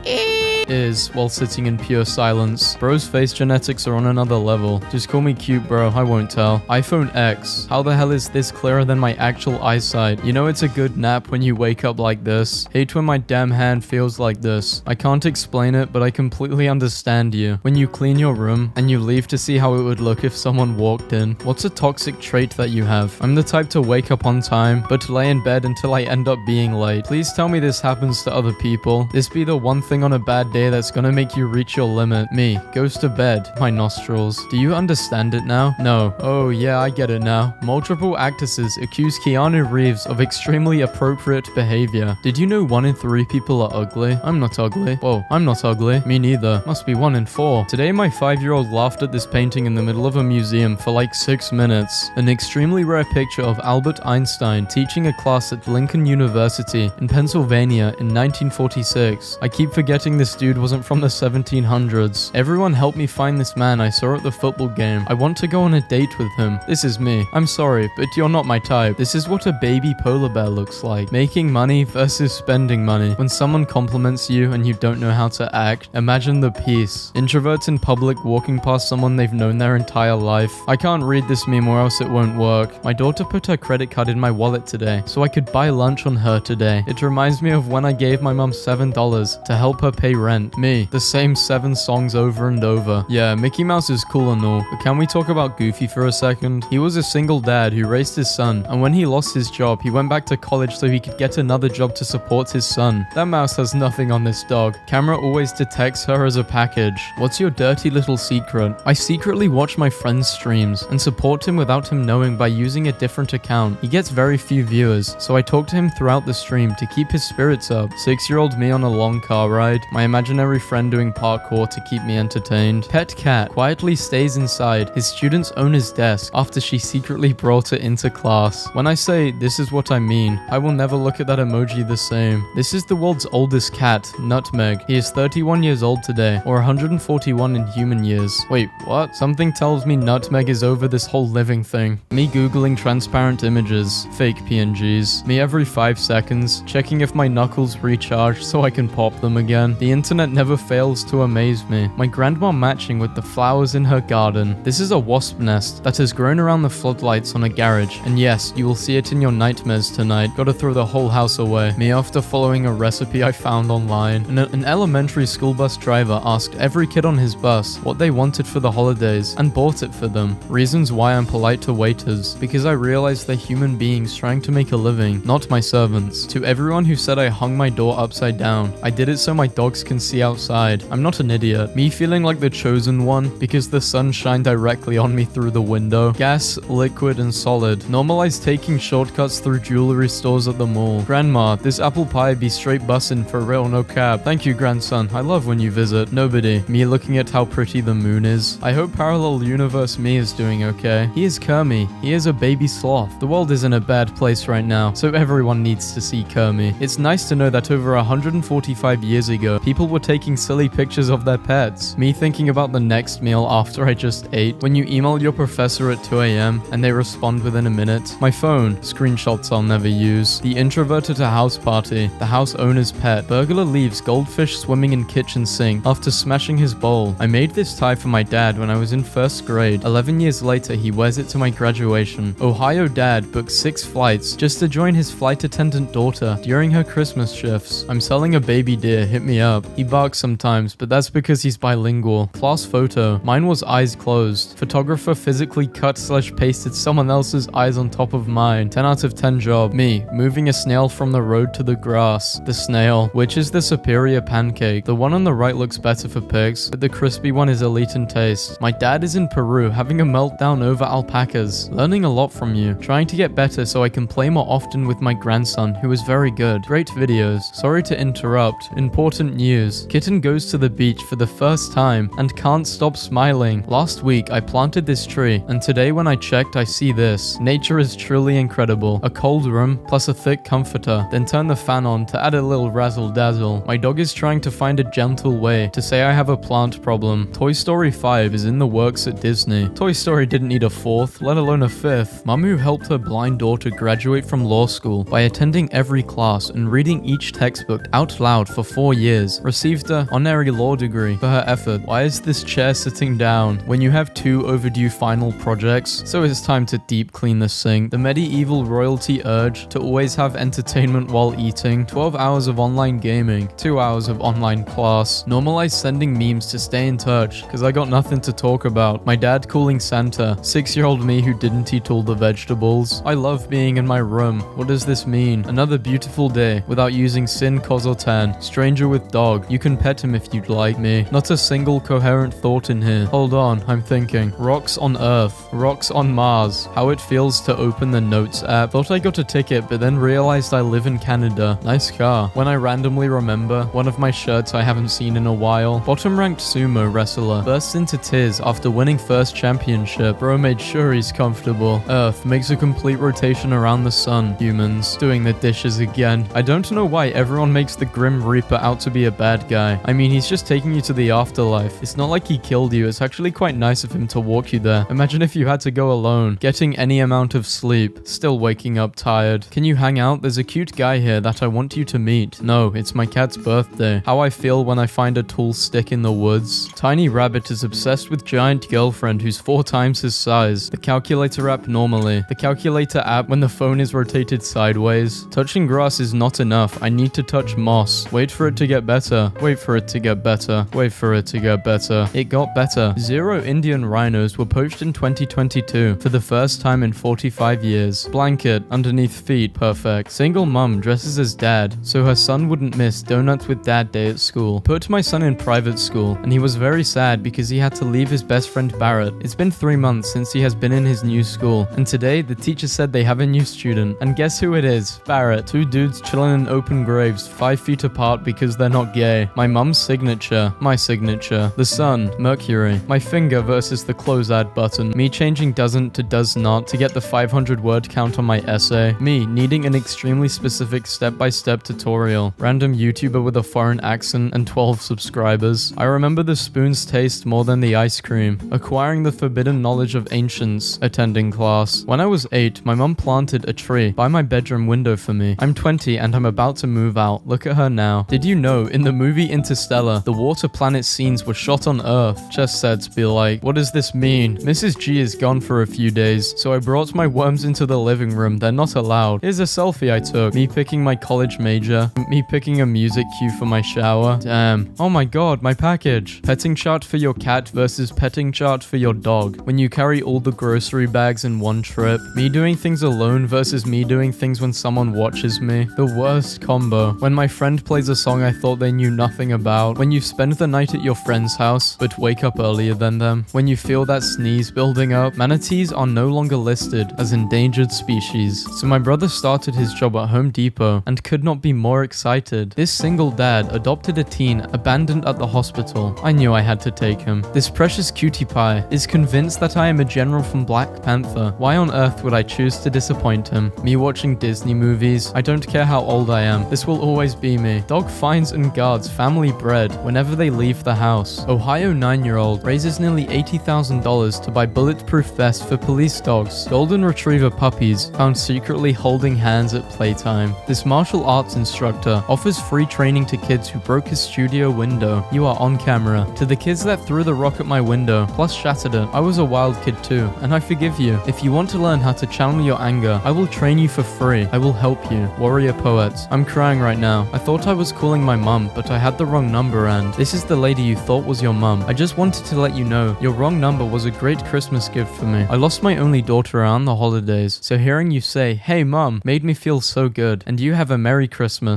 Is while sitting in pure silence. Bro's face genetics are on another level. Just call me cute, bro. I won't tell. iPhone X. How the hell is this clearer than my actual eyesight? You know it's a good nap when you wake up like this. Hate when my damn hand feels like this. I can't explain it, but I completely understand you. When you clean your room and you leave to see how it would look if someone walked in. What's a toxic trait that you have? I'm the type to wake up on time, but to lay in bed until I end up being late. Please tell me this happens to other people. This be the one thing on a bad day that's gonna make you reach your limit. Me, goes to bed. My nostrils. Do you understand it now? No. Oh yeah, I get it now. Multiple actresses accuse Keanu Reeves of extremely appropriate behavior. Did you know 1 in 3 people are ugly? I'm not ugly. Whoa, I'm not ugly. Me neither. Must be 1 in 4. Today my 5-year-old laughed at this painting in the middle of a museum for like 6 minutes. An extremely rare picture of Albert Einstein teaching a class at Lincoln University in Pennsylvania in 1946. I keep forgetting this dude wasn't from the 1700s. Everyone help me find this man I saw at the football game. I want to go on a date with him. This is me. I'm sorry, but you're not my type. This is what a baby polar bear looks like. Making money versus spending money. When someone compliments you and you don't know how to act, imagine the peace. Introverts in public walking past someone they've known their entire life. I can't read this meme or else it won't work. My daughter put her credit card in my wallet today, so I could buy lunch on her today. It reminds me of when I gave my mom $7 to help her pay rent. Me, the same 7 songs over and over. Yeah, Mickey Mouse is cool and all, but can we talk about Goofy for a second? He was a single dad who raised his son, and when he lost his job, he went back to college so he could get another job to support his son. That mouse has nothing on this dog. Camera always detects her as a package. What's your dirty little secret? I secretly watch my friend's streams and support him without him knowing by using a different account. He gets very few viewers, so I talk to him throughout the stream to keep his spirits up. 6-year-old me on a long car ride. My imaginary friend doing parkour to keep me entertained. Pet cat quietly stays inside his student's owner's desk after she secretly brought it into class. When I say this is what I mean, I will never look at that emoji the same. This is the world's oldest cat, Nutmeg. He is 31 years old today, or 141 in human years. Wait, what? Something tells me Nutmeg is over this whole living thing. Me googling transparent images, fake PNGs. Me every 5 seconds, checking if my knuckles recharge so I can pop them again. The internet never fails to amaze me. My grandma matching with the flowers in her garden. This is a wasp nest that has grown around the floodlights on a garage, and yes, you will see it in your nightmares tonight. Gotta throw the whole house away. Me after following a recipe I found online. An elementary school bus driver asked every kid on his bus what they wanted for the holidays and bought it for them. Reasons why I'm polite to waiters. Because I realize they're human beings trying to make a living, not my servants. To everyone who said I hung my door upside down, I did it so my dogs can see outside. I'm not an idiot. Me feeling like the chosen one because the sun shined directly on me through the window. Gas, liquid, and solid. Normalize taking shortcuts through jewelry stores at the mall. Grandma, this apple pie be straight bussin' for real, no cab. Thank you, grandson. I love when you visit. Nobody. Me looking at how pretty the moon is. I hope parallel universe me is doing okay. He is Kermie. He is a baby sloth. The world is in a bad place right now, so everyone needs to see Kermie. It's nice to know that over 145 years ago, people were taking silly pictures of their pets. Me thinking about the next meal after I just ate. When you email your professor at 2 a.m. and they respond within a minute. My phone, screenshots I'll never use. The introvert at a house party, the house owner's pet. Burglar leaves goldfish swimming in kitchen sink after smashing his bowl. I made this tie for my dad when I was in first grade. 11 years later, he wears it to my graduation. Ohio dad booked 6 flights just to join his flight attendant daughter during her Christmas shifts. I'm selling a baby deer, hit me up. He barks sometimes, but that's because he's bilingual. Class photo. Mine was eyes closed. Photographer physically cut/pasted someone else's eyes on top of mine. 10 out of 10 job. Me, moving a snail from the road to the grass. The snail, which is the superior pancake. The one on the right looks better for pics, but the crispy one is elite in taste. My dad is in Peru having a meltdown over alpacas. Learning a lot from you. Trying to get better so I can play more often with my grandson, who is very good. Great videos. Sorry to interrupt. Important news. Kitten goes to the beach for the first time and can't stop smiling. Last week I planted this tree, and today when I checked I see this. Nature is truly incredible. A cold room plus a thick comforter, then turn the fan on to add a little razzle dazzle. My dog is trying to find a gentle way to say I have a plant problem. Toy Story 5 is in the works at Disney. Toy Story didn't need a 4th, let alone a 5th. Mum, who helped her blind daughter graduate from law school by attending every class and reading each textbook out loud for 4 years, received a honorary law degree for her effort. Why is this chair sitting down when you have 2 overdue final projects? So it's time to deep clean the sink. The medieval royalty urge to always have entertainment while eating. 12 hours of online gaming, 2 hours of online class. Normalize sending memes to stay in touch, cause I got nothing to talk about. My dad calling Santa. 6-year-old me who didn't eat all the vegetables. I love being in my room. What does this mean? Another beautiful day without using sin, cos or tan. Stranger with dog. You can pet him if you'd like. Me. Not a single coherent thought in here. Hold on, I'm thinking. Rocks on Earth. Rocks on Mars. How it feels to open the Notes app. Thought I got a ticket, but then realized I live in Canada. Nice car. When I randomly remember one of my shirts I haven't seen in a while. Bottom ranked sumo wrestler bursts into tears after winning first championship. Bro made sure he's comfortable. Earth makes a complete rotation around the sun. Humans doing the dishes again. I don't know why everyone makes the Grim Reaper out to be a bad guy. I mean, he's just taking you to the afterlife. It's not like he killed you. It's actually quite nice of him to walk you there. Imagine if you had to go alone, getting any amount of sleep, still waking up tired. Can you hang out? There's a cute guy here that I want you to meet. No, it's my cat's birthday. How I feel when I find a tall stick in the woods. Tiny Rabbit is obsessed with giant girlfriend who's 4 times his size. The calculator app normally. The calculator app when the phone is rotated sideways. Touching grass is not enough. I need to touch moss. Wait for it to get better. Wait for it to get better. Wait for it to get better. It got better. 0 Indian rhinos were poached in 2022 for the first time in 45 years. Blanket underneath feet. Perfect. Single mum dresses as dad so her son wouldn't miss donuts with dad day at school. Put my son in private school and he was very sad because he had to leave his best friend Barrett. It's been 3 months since he has been in his new school, and today the teacher said they have a new student, and guess who it is? Barrett. 2 dudes chilling in open graves 5 feet apart because they're not gay. My mum's signature. My signature. The sun. Mercury. My finger versus the close add button. Me changing doesn't to does not to get the 500 word count on my essay. Me needing an extremely specific step-by-step tutorial. Random YouTuber with a foreign accent and 12 subscribers. I remember the spoon's taste more than the ice cream. Acquiring the forbidden knowledge of ancients. Attending class. When I was 8, my mum planted a tree by my bedroom window for me. I'm 20 and I'm about to move out. Look at her now. Did you know in the movie Interstellar, the water planet scenes were shot on Earth? Just said to be like, what does this mean? Mrs. G is gone for a few days, so I brought my worms into the living room. They're not allowed. Here's a selfie I took. Me picking my college major. Me picking a music cue for my shower. Damn. Oh my god, my package. Petting chart for your cat versus petting chart for your dog. When you carry all the grocery bags in one trip. Me doing things alone versus me doing things when someone watches me. The worst combo. When my friend plays a song I thought they knew nothing about. When you spend the night at your friend's house, but wake up earlier than them. When you feel that sneeze building up. Manatees are no longer listed as endangered species. So my brother started his job at Home Depot and could not be more excited. This single dad adopted a teen abandoned at the hospital. I knew I had to take him. This precious cutie pie is convinced that I am a general from Black Panther. Why on earth would I choose to disappoint him? Me watching Disney movies. I don't care how old I am. This will always be me. Dog finds and guards bodyguards family bread whenever they leave the house. Ohio 9-year-old raises nearly $80,000 to buy bulletproof vests for police dogs. Golden Retriever puppies found secretly holding hands at playtime. This martial arts instructor offers free training to kids who broke his studio window. You are on camera. To the kids that threw the rock at my window, plus shattered it, I was a wild kid too, and I forgive you. If you want to learn how to channel your anger, I will train you for free. I will help you. Warrior Poets. I'm crying right now. I thought I was calling my mum, but I had the wrong number, and this is the lady you thought was your mum. I just wanted to let you know, your wrong number was a great Christmas gift for me. I lost my only daughter around the holidays, so hearing you say, "Hey mum," made me feel so good, and you have a Merry Christmas.